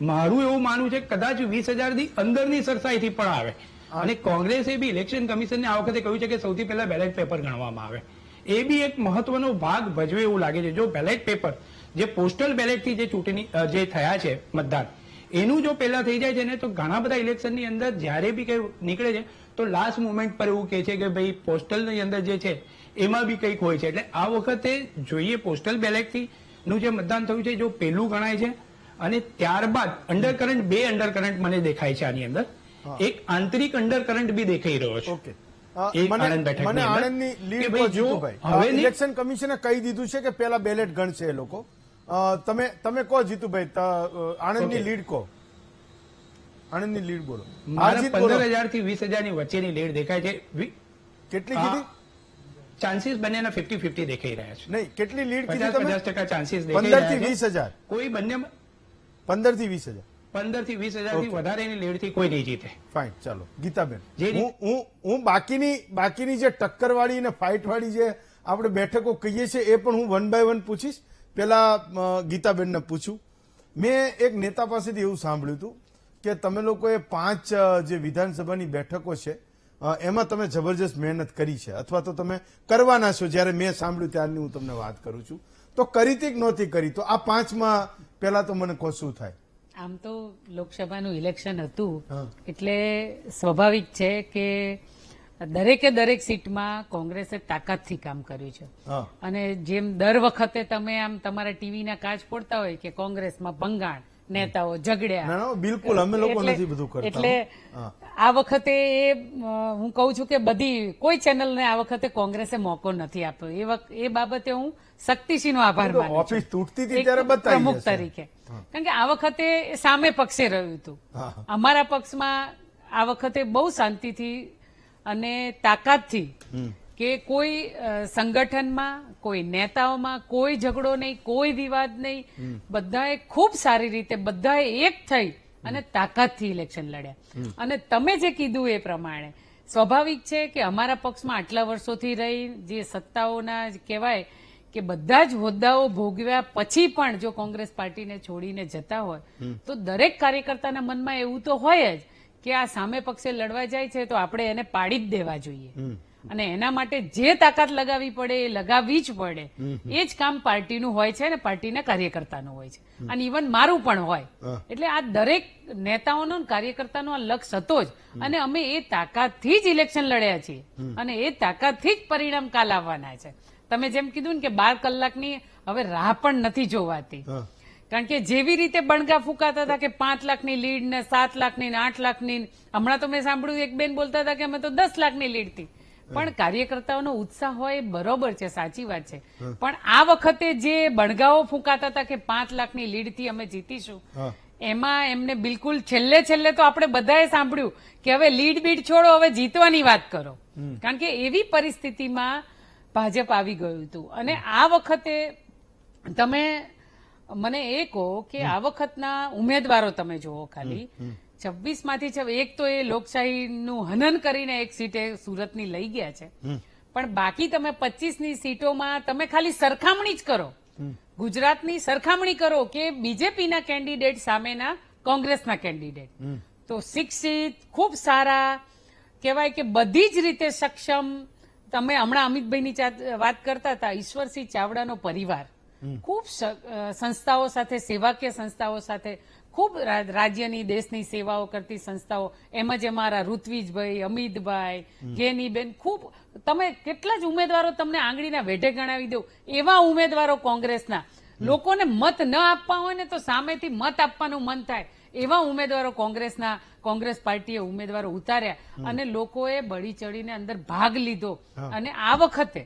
મારું એવું માનવું છે કદાચ 20,000ની અંદરની સરસાઈથી પણ આવે. અને કોંગ્રેસે બી ઇલેક્શન કમિશનને આ વખતે કહ્યું છે કે સૌથી પહેલા બેલેટ પેપર ગણવામાં આવે. એ બી એક મહત્વનો ભાગ ભજવે એવું લાગે છે. જો બેલેટ પેપર, જે પોસ્ટલ બેલેટથી જે ચૂંટણી જે થયા છે મતદાન, એનું જો પહેલા થઈ જાય છે ને તો ઘણા બધા ઇલેક્શનની અંદર જ્યારે બી કઈ નીકળે છે તો લાસ્ટ મોમેન્ટ પર એવું કહે છે કે ભાઈ પોસ્ટલની અંદર જે છે એમાં બી કંઈક હોય છે. એટલે આ વખતે જોઈએ પોસ્ટલ બેલેટથી નું જે મતદાન થયું છે જો પહેલું ગણાય છે. અને ત્યારબાદ અંડર કરંટ, 2 અંડર કરંટ મને દેખાય છે આની અંદર. એક આંતરિક અંડર કરંટ બી દેખાઈ રહ્યો છે. મને આણંદની લીડ કહો જીતુભાઈ. ઇલેક્શન કમિશને કહી દીધું છે કે પેલા બેલેટ ગણશે એ લોકો. તમે કહો જીતુભાઈ, આણંદની લીડ કહો. આણંદની લીડ બોલો. 15,000 થી 20,000ની વચ્ચેની લીડ દેખાય છે. કેટલી કીધી? ચાન્સીસ બંનેના 50-50 દેખાઈ રહ્યા છે. નહીં, કેટલી લીડ કીધી તમે? 50% ચાન્સીસ દેખાઈ 15 રહ્યા થી છે. 20,000. કોઈ બંને 15 થી 20,000. 15 થી 20,000 થી વધારેની લીડથી કોઈ નહીં જીતે. ફાઇન, ચાલો ગીતાબેન, જે હું બાકીની જે ટક્કરવાળી અને ફાઇટવાળી જે આપણે બેઠકો કહીએ છીએ એ પણ હું 1 by 1 પૂછીશ. પેલા ગીતાબેનને પૂછું. મેં એક નેતા પાસેથી એવું સાંભળ્યું હતું કે તમે લોકોએ 5 જે વિધાનસભાની બેઠકો છે એમાં તમે જબરજસ્ત મહેનત કરી છે, અથવા તો તમે કરવાના છો. જ્યારે મેં સાંભળ્યું ત્યારની હું તમને વાત કરું છું. તો કરી હતી કે નહોતી કરી? તો આ 5માં પેલા તો મને કહો શું થાય? આમ તો લોકસભાનું ઇલેક્શન હતું એટલે સ્વાભાવિક છે કે દરેક સીટમાં કોંગ્રેસે તાકાતથી કામ કર્યું છે. અને જેમ દર વખતે તમે આમ તમારા ટીવીના કાચ પડતા હોય કે કોંગ્રેસમાં ભંગાણ નેતાઓ ઝઘડ્યા. ના, ના, બિલકુલ અમે લોકો એટલે- નથી બધું કરતા. એટલે હા. આ વખતે હું કહું છું કે બધી કોઈ ચેનલને આ વખતે કોંગ્રેસે મોકો નથી આપ્યો. એ બાબતે હું શક્તિસિંહનો આભાર તો માનું છું. ઓફિસ તૂટતી હતી એક ત્યારે બતાવી પ્રમુખ જશે. તરીકે કારણ કે આ વખતે એ સામે પક્ષે રહ્યું હતું. હા. અમારા પક્ષમાં આ વખતે બહુ શાંતિથી અને તાકાતથી કે કોઈ સંગઠનમાં કોઈ નેતાઓમાં કોઈ ઝઘડો નહીં, કોઈ વિવાદ નહીં, બધાએ ખૂબ સારી રીતે બધાએ એક થઈ અને તાકાતથી ઇલેક્શન લડ્યા. અને તમે જે કીધું એ પ્રમાણે સ્વાભાવિક છે કે અમારા પક્ષમાં આટલા વર્ષોથી રહી જે સત્તાઓના કહેવાય કે બધા જ હોદ્દાઓ ભોગવ્યા પછી પણ જો કોંગ્રેસ પાર્ટીને છોડીને જતા હોય તો દરેક કાર્યકર્તાના મનમાં એવું તો હોય જ કે આ સામે પક્ષે લડવા જાય છે તો આપણે એને પાડી જ દેવા જોઈએ. અને એના માટે જે તાકાત લગાવવી પડે એ લગાવવી જ પડે. એ જ કામ પાર્ટીનું હોય છે અને પાર્ટીના કાર્યકર્તાનું હોય છે. અને ઇવન મારું પણ હોય. એટલે આ દરેક નેતાઓનો અને કાર્યકર્તાનો આ લક્ષ્ય હતો જ. અને અમે એ તાકાતથી જ ઇલેક્શન લડ્યા છીએ અને એ તાકાતથી જ પરિણામ કાલ આવવાના છે. તમે જેમ કીધું ને કે 12 કલાકની હવે રાહ પણ નથી જોવાતી. કારણ કે જેવી રીતે બણગા ફૂંકાતા હતા કે 5 લાખની લીડ ને 7 લાખની ને 8 લાખની, હમણાં તો મેં સાંભળ્યું એક બેન બોલતા હતા કે અમે તો 10 લાખની લીડ થી. પણ કાર્યકર્તાઓનો ઉત્સાહ હોય એ બરોબર છે, સાચી વાત છે. પણ આ વખતે જે બણગાઓ ફૂંકાતા હતા કે 5 લાખની લીડ થી અમે જીતીશું, એમાં એમને બિલકુલ છેલ્લે તો આપણે બધાએ સાંભળ્યું કે હવે લીડ બીડ છોડો, હવે જીતવાની વાત કરો. કારણ કે એવી પરિસ્થિતિમાં ભાજપ આવી ગયું હતું. અને આ વખતે તમે મને એ કહો કે આ વખતના ઉમેદવારો તમે જુઓ, ખાલી 26 માંથી એક તો એ લોકશાહીનું હનન કરીને એક સીટે સુરતની લઈ ગયા છે, પણ બાકી તમે 25ની સીટોમાં તમે ખાલી સરખામણી જ કરો, ગુજરાતની સરખામણી કરો કે બીજેપીના કેન્ડિડેટ સામેના કોંગ્રેસના કેન્ડિડેટ, તો 6 સીટ ખૂબ સારા કહેવાય કે બધી જ રીતે સક્ષમ. તમે હમણાં અમિતભાઈની વાત કરતા હતા, ઈશ્વરસિંહ ચાવડાનો પરિવાર ખૂબ સંસ્થાઓ સાથે, સેવાકીય સંસ્થાઓ સાથે, ખૂબ રાજ્યની દેશની સેવાઓ કરતી સંસ્થાઓ, એમ જ અમારા ઋત્વિજભાઈ, અમિતભાઈ, ગેનીબેન, ખૂબ તમે કેટલા જ ઉમેદવારો તમને આંગળીના વેઢે ગણાવી દો એવા ઉમેદવારો કોંગ્રેસના. લોકોને મત ન આપવા હોય ને તો સામેથી મત આપવાનું મન થાય એવા ઉમેદવારો કોંગ્રેસ પાર્ટીએ ઉમેદવારો ઉતાર્યા અને લોકોએ બળી ચડીને અંદર ભાગ લીધો. અને આ વખતે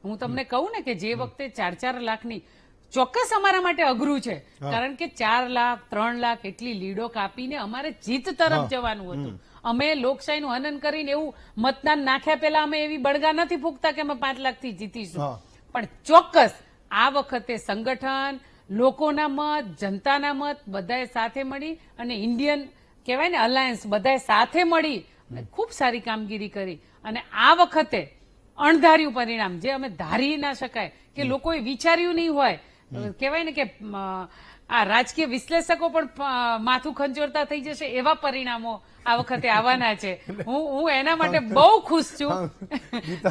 હું તમને કહું ને કે જે વખતે 4-4 લાખની, ચોક્કસ અમારા માટે અઘરું છે કારણ કે 4 લાખ 3 લાખ એટલી લીડો કાપીને અમારે જીત તરફ જવાનું હતું. અમે લોકશાહીનું હનન કરીને એવું મતદાન નાખ્યા પહેલા અમે એવી બળગા નથી ફૂંકતા કે અમે 5 લાખથી જીતીશું. પણ ચોક્કસ આ વખતે સંગઠન, લોકોના મત, જનતાના મત બધાએ સાથે મળી અને ઇન્ડિયન કહેવાય ને અલાયન્સ બધાએ સાથે મળી ખૂબ સારી કામગીરી કરી. અને આ વખતે અણધાર્યું પરિણામ જે અમે ધારી ના શકાય કે લોકોએ વિચાર્યું નહીં હોય, કહેવાય ને કે આ રાજકીય વિશ્લેષકો પણ માથું ખંજોરતા થઈ જશે એવા પરિણામો આ વખતે આવવાના છે. હું એના માટે બહુ ખુશ છું.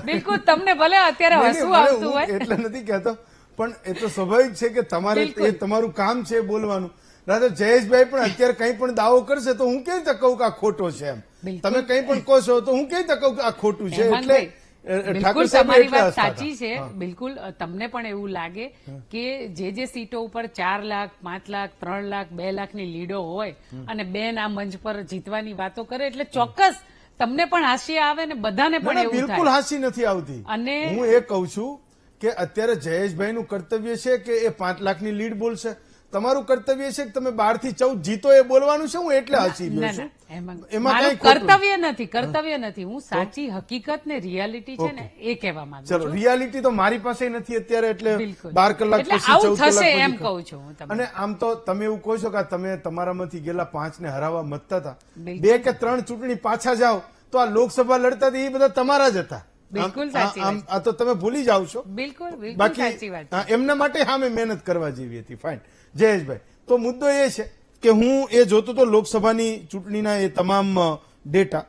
બિલકુલ, તમને ભલે અત્યારે હસવું આવતું હોય એટલે નથી કહેતો, પણ એ તો સ્વાભાવિક છે કે તમારે એ તમારું કામ છે બોલવાનું. રાધા જયેશભાઈ પણ અત્યારે કંઈ પણ દાવો કરશે તો હું કેવી રીતે કહું કે આ ખોટો છે એમ, તમે કંઈ પણ કહો છો તો હું કેવી રીતે કહું કે આ ખોટું છે. એટલે બિલકુલ તમારી વાત સાચી છે. બિલકુલ તમને પણ એવું લાગે કે જે સીટો ઉપર 4 લાખ 5 લાખ 3 લાખ 2 લાખની લીડો હોય અને બેન આ મંચ પર જીતવાની વાતો કરે એટલે ચોક્કસ તમને પણ હાસ્ય આવે ને બધાને પણ એવું થાય. બિલકુલ હાસી નથી આવતી. અને હું એ કહું છું કે અત્યારે જયેશભાઈનું કર્તવ્ય છે કે એ 5 લાખની લીડ બોલશે, તમારું કર્તવ્ય છે કે તમે 12 થી 14 જીતો એ બોલવાનું છે. હું એટલે હસી રહ્યો છું. મારું કર્તવ્ય નથી. હું સાચી હકીકત ને રિયાલિટી છે ને એ કહેવા માંગુ છું. ચલો, રિયાલિટી તો મારી પાસે નથી અત્યારે, એટલે 12 કલાક એટલે પછી આવું 14 થશે કલાક એમ પછી કહું છું હું તમને. અને આમ તો તમે એવું કહો છો કે તમે તમારામાંથી ગયેલા 5 ને હરાવવા મતતા હતા, 2 કે 3 ચૂંટણી પાછા જાઓ તો આ લોકસભા લડતા હતા એ બધા તમારા જ હતા. બિલકુલ સાચી વાત. આ તો તમે ભૂલી જાવ છો. બિલકુલ સાચી બાકી વાત. એમના માટે સામે મહેનત કરવા જેવી હતી. ફાઇન જયેશભાઈ, તો મુદ્દો એ છે કે હું એ જોતો તો લોકસભાની ચૂંટણીના એ તમામ ડેટા,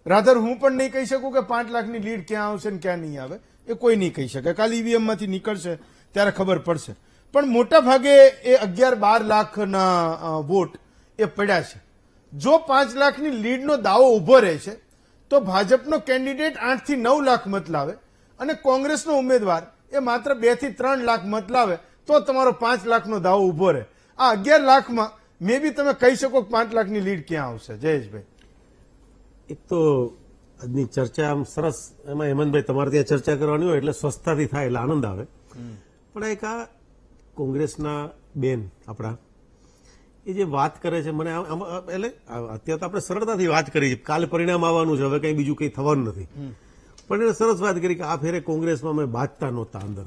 રાધર હું પણ નહીં કહી શકું કે 5 લાખની લીડ ક્યાં આવશે ને ક્યાં નહીં આવે, એ કોઈ નહીં કહી શકે. કાલે ઈવીએમ માંથી નીકળશે ત્યારે ખબર પડશે. પણ મોટા ભાગે એ 11-12 લાખના વોટ એ પડ્યા છે. જો 5 લાખની લીડનો દાવો ઉભો રહે છે તો ભાજપનો કેન્ડિડેટ 8 થી 9 લાખ મત લાવે અને કોંગ્રેસનો ઉમેદવાર એ માત્ર 2 થી 3 લાખ મત લાવે તો તમારો 5 લાખનો દાવો ઉભો રહે. આ 11 લાખમાં મે બી તમે કહી શકો કે 5 લાખની લીડ ક્યાં આવશે? જયેશભાઈ, એક તો આજની ચર્ચા આમ સરસ, એમાં હેમંતભાઈ તમારે ત્યાં ચર્ચા કરવાની હોય એટલે સ્વસ્થતાથી થાય એટલે આનંદ આવે. પણ એક આ કોંગ્રેસના બેન આપણા એ જે વાત કરે છે મને એટલે અત્યારે તો આપણે સરળતાથી વાત કરી છે, કાલે પરિણામ આવવાનું છે, હવે કઈ બીજું કઈ થવાનું નથી. પણ એને સરસ વાત કરી કે આ ફેરે કોંગ્રેસમાં અમે બાજતા નહોતા, અંદર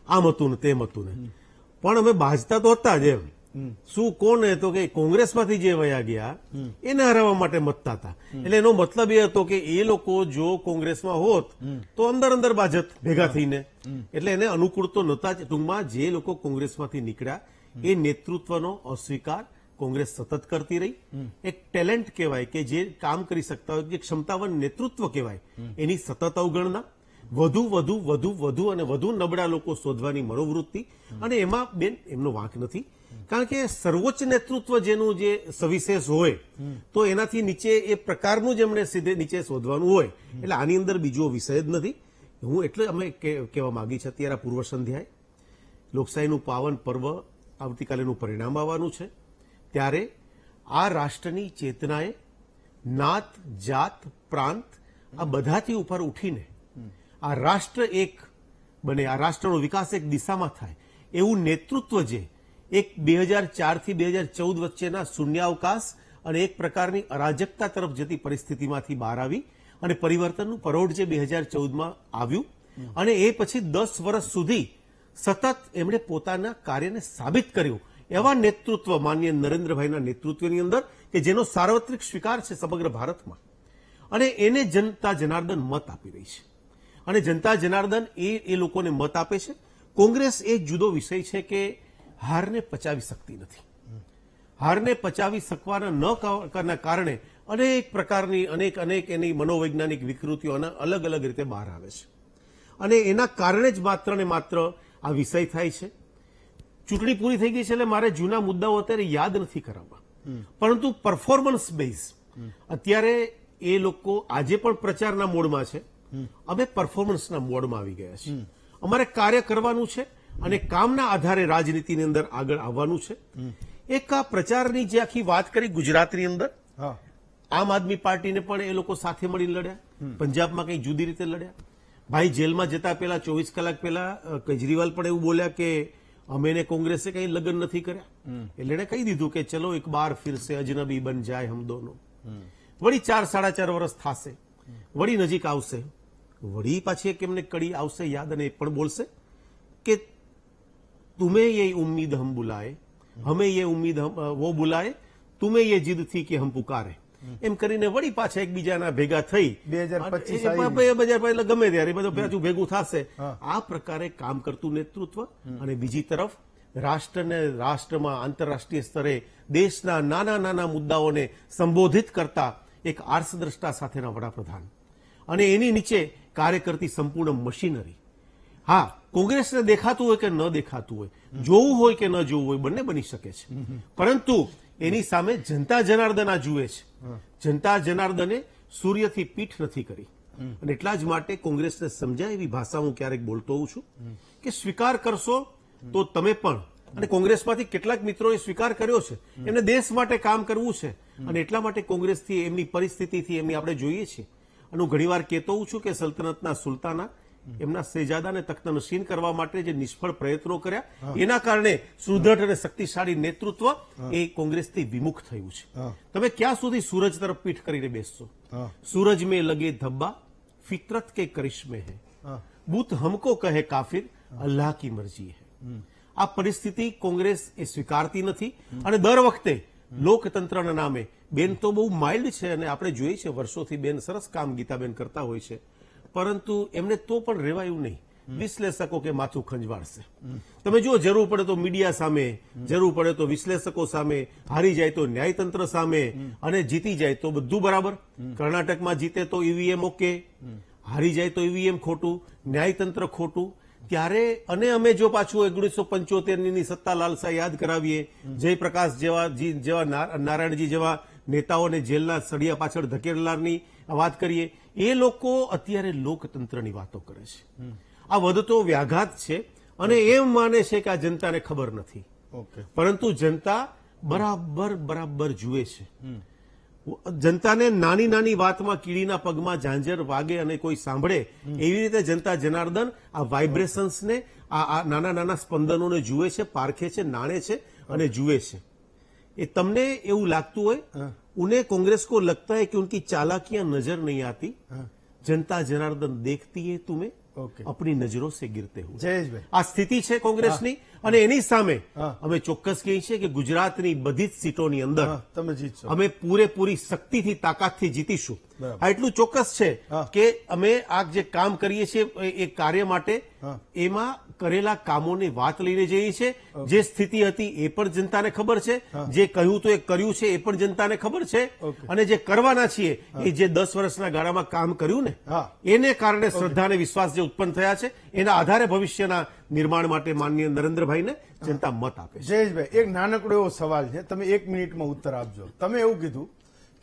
આમ હતું ને તેમ હતું ને, પણ અમે બાજતા તો હતા જ. એમ શું કોણ તો કે કોંગ્રેસમાંથી જે વયા ગયા એને હરાવવા માટે મતતા હતા. એટલે એનો મતલબ એ હતો કે એ લોકો જો કોંગ્રેસમાં હોત તો અંદર બાજત ભેગા થઈને, એટલે એને અનુકૂળ તો નહોતા જ. ટૂંકમાં જે લોકો કોંગ્રેસમાંથી નીકળ્યા એ નેતૃત્વનો અસ્વીકાર કોંગ્રેસ સતત કરતી રહી. એક ટેલેન્ટ કહેવાય કે જે કામ કરી શકતા હોય, જે ક્ષમતાવાન નેતૃત્વ કહેવાય, એની સતત અવગણના, વધુ અને વધુ નબળા લોકો શોધવાની મનોવૃત્તિ. અને એમાં બેન એમનો વાંક નથી, કારણ કે સર્વોચ્ચ નેતૃત્વ જેનું જે સવિશેષ હોય તો એનાથી નીચે એ પ્રકારનું જ એમણે સીધે નીચે શોધવાનું હોય. એટલે આની અંદર બીજો વિષય જ નથી. હું એટલે અમે કહેવા માંગી છે અત્યારે પૂર્વ સંધ્યાએ લોકશાહીનું પાવન પર્વ આવતીકાલેનું પરિણામ આવવાનું છે, ત્યારે આ રાષ્ટ્રની ચેતનાએ નાત, જાત, પ્રાંત આ બધાથી ઉપર ઉઠીને આ રાષ્ટ્ર એક બને, આ રાષ્ટ્રનો વિકાસ એક દિશામાં થાય એવું નેતૃત્વ જે એક 2004 થી 2014 વચ્ચેના શૂન્યાવકાશ અને એક પ્રકારની અરાજકતા તરફ જતી પરિસ્થિતિમાંથી બહાર આવી અને પરિવર્તનનું પરોઢ જે 2014માં આવ્યું, અને એ પછી 10 વર્ષ સુધી સતત એમણે પોતાના કાર્યને સાબિત કર્યું, એવા નેતૃત્વ માનનીય નરેન્દ્રભાઈના નેતૃત્વની અંદર કે જેનો સાર્વત્રિક સ્વીકાર છે સમગ્ર ભારતમાં. અને એને જનતા જનાર્દન મત આપી રહી છે, અને જનતા જનાર્દન એ લોકોને મત આપે છે. કોંગ્રેસ એક જુદો વિષય છે કે હારને પચાવી શકતી નથી. હારને પચાવી શકવાના ન કરવાના કારણે અનેક પ્રકારની અનેક એની મનોવૈજ્ઞાનિક વિકૃતિઓ અલગ અલગ રીતે બહાર આવે છે, અને એના કારણે જ માત્ર ને માત્ર આ વિષય થાય છે. ચૂંટણી પૂરી થઈ ગઈ છે એટલે મારે જૂના મુદ્દાઓ અત્યારે યાદ નથી કરાવવા, પરંતુ પરફોર્મન્સ બેઝ અત્યારે એ લોકો આજે પણ પ્રચારના મોડમાં છે, અમે પરફોર્મન્સના મોડમાં આવી ગયા છે. અમારે કાર્ય કરવાનું છે અને કામના આધારે રાજનીતિની અંદર આગળ આવવાનું છે. એક આ પ્રચારની જે આખી વાત કરી ગુજરાતની અંદર, આમ આદમી પાર્ટીને પણ એ લોકો સાથે મળીને લડ્યા, પંજાબમાં કંઈ જુદી રીતે લડ્યા. ભાઈ જેલમાં જતા પહેલા 24 કલાક પહેલા કેજરીવાલ પણ એવું બોલ્યા કે અમે ને કોંગ્રેસે કંઈ લગ્ન નથી કર્યા, એટલે એને કહી દીધું કે ચલો એક બાર ફિરસે અજનબી બન જાય હમ દોનો. વળી 4-4.5 વર્ષ થશે, વળી નજીક આવશે, વળી પાછી એક એમને કડી આવશે યાદ, અને એ પણ બોલશે કે तुम्हें ये उम्मीद हम बुलाए, हमें ये उम्मीद वो बुलाए, तुम्हें ये जिद थी कि हम पुकारे. એમ કરીને વળી પાછા એકબીજાના ભેગા થઈ 2025 ગમે ત્યારે બધું પાછું ભેગું થશે. આ પ્રકારે કામ કરતું નેતૃત્વ. અને બીજી તરફ રાષ્ટ્રમાં આંતરરાષ્ટ્રીય સ્તરે દેશના નાના મુદ્દાઓને સંબોધિત કરતા એક આર્ષદ્રષ્ટા સાથેના વડાપ્રધાન, અને એની નીચે કાર્ય કરતી સંપૂર્ણ મશીનરી. હા, કોંગ્રેસને દેખાતું હોય કે ન દેખાતું હોય, જોવું હોય કે ન જોવું હોય, બંને બની શકે છે, પરંતુ એની સામે જનતા જનાર્દન આ જુએ છે. જનતા જનાર્દને સૂર્યથી પીઠ નથી કરી, અને એટલા જ માટે કોંગ્રેસને સમજાય એવી ભાષા હું ક્યારેક બોલતો હોઉં છું કે સ્વીકાર કરશો તો તમે પણ, અને કોંગ્રેસમાંથી કેટલાક મિત્રોએ સ્વીકાર કર્યો છે, એમને દેશ માટે કામ કરવું છે, અને એટલા માટે કોંગ્રેસથી એમની પરિસ્થિતિથી એમની આપણે જોઈએ છીએ. અને હું ઘણીવાર કહેતો હોઉં છું કે સલ્તનતના સુલતાના એમના શહેજાદાને તખ્ત નશીન કરવા માટે જે નિષ્ફળ પ્રયત્નો કર્યા, એના કારણે સુદૃઢ અને શક્તિશાળી નેતૃત્વ એ કોંગ્રેસથી વિમુખ થયું છે. તમે ક્યાં સુધી સૂરજ તરફ પીઠ કરીને બેસશો? સૂરજ મેં લગે ધબ્બા, ફિતરત કે કરિશ્મે હૈ, બુત હમકો કહે કાફિર, અલ્લાહ કી મરજી હૈ. આ પરિસ્થિતિ કોંગ્રેસ એ સ્વીકારતી નથી, અને દર વખતે લોકતંત્રના નામે બેન તો બહુ માઇલ્ડ છે, અને આપણે જોઈએ છે વર્ષોથી બેન સરસ કામ ગીતાબેન કરતા હોય છે, પરંતુ એમને તો પણ રેવાયું નહીં. વિશ્લેષકો કે માથું ખંજવાળશે. તમે જો જરૂર પડે તો મીડિયા સામે, જરૂર પડે તો વિશ્લેષકો સામે, હારી જાય તો ન્યાયતંત્ર સામે, અને જીતી જાય તો બધું બરાબર. કર્ણાટકમાં જીતે તો ઈવીએમ ઓકે, હારી જાય તો ઈવીએમ ખોટું, ન્યાયતંત્ર ખોટું. ત્યારે અને અમે જો પાછું 1975ની સત્તા લાલસા યાદ કરાવીએ, જયપ્રકાશ જેવા નારાયણજી જેવા નેતાઓને જેલના સળિયા પાછળ ધકેલનારની વાત કરીએ, એ લોકો અત્યારે લોકતંત્રની વાતો કરે છે. આ વધતો વ્યાઘાત છે, અને એમ માને છે કે આ જનતાને ખબર નથી, પરંતુ જનતા બરાબર જુએ છે. જનતાને નાની નાની વાતમાં કીડીના પગમાં ઝાંઝર વાગે અને કોઈ સાંભળે એવી રીતે જનતા જનાર્દન આ વાઇબ્રેશન્સને આ નાના નાના સ્પંદનોને જુએ છે, પારખે છે, નાણે છે અને જુએ છે. એ તમને એવું લાગતું હોય उन्हें कांग्रेस को लगता है कि उनकी चालाकियां नजर नहीं आती, जनता जनार्दन देखती है तुम्हें अपनी नजरों से गिरते हुए. જયેશભાઈ, આ સ્થિતિ છે કોંગ્રેસની અને એની સામે અમે ચોક્કસ કહીએ છીએ કે ગુજરાતની બધી જ સીટોની અંદર તમે જીતશો. અમે પૂરેપૂરી શક્તિથી તાકાતથી જીતીશું. બરાબર. આ એટલું ચોક્કસ છે કે અમે આ જે કામ કરીએ છીએ એ કાર્ય માટે એમાં કરેલા કામોની વાત લઈને જઈએ છીએ. જે સ્થિતિ હતી એ પણ જનતાને ખબર છે, જે કહ્યું તો એ કર્યું છે એ પણ જનતાને ખબર છે, અને જે કરવાના છીએ એ જે 10 વર્ષના ગાળામાં કામ કર્યું ને એને કારણે શ્રદ્ધા અને વિશ્વાસ જે ઉત્પન્ન થયા છે એના આધારે ભવિષ્યના નિર્માણ માટે માનનીય નરેન્દ્રભાઈને જનતા મત આપે છે. જયેશભાઈ, એક નાનકડો એવો સવાલ છે, તમે 1 મિનિટમાં ઉત્તર આપજો. તમે એવું કીધું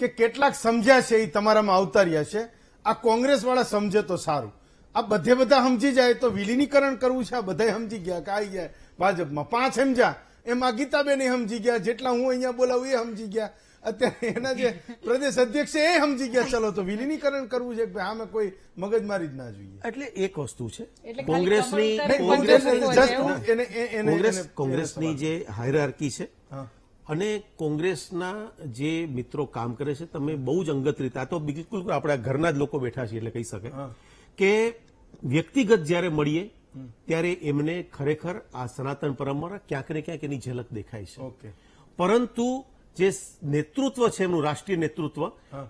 કે કેટલાક સમજ્યા છે એ તમારામાં અવતાર્યા છે, આ કોંગ્રેસ વાળા સમજે તો સારું. આ બધા સમજી જાય તો વિલીનીકરણ કરવું છે. આ બધા સમજી ગયા કે આવી ગયા ભાજપમાં 5 સમજ્યા, એમાં ગીતાબેન સમજી ગયા, જેટલા હું અહીંયા બોલાવું એ સમજી ગયા, અત્યારે એના જે પ્રદેશ અધ્યક્ષ છે એ સમજી ગયા. ચલો તો વિલીનીકરણ કરવું છે કે આમાં કોઈ મગજમારી જ ના જોઈએ. એટલે એક વસ્તુ છે એટલે કોંગ્રેસની કોંગ્રેસની જે હાયરાર્કી છે અને કોંગ્રેસના જે મિત્રો કામ કરે છે, તમે બહુ જ અંગત રીતે, આ તો બિલકુલ આપણા ઘરના જ લોકો બેઠા છે એટલે કહી શકે કે વ્યક્તિગત જયારે મળીએ ત્યારે એમને ખરેખર આ સનાતન પરંપરા ક્યાંક ને ક્યાંક એની ઝલક દેખાય છે. પરંતુ જે નેતૃત્વ છે એમનું રાષ્ટ્રીય નેતૃત્વ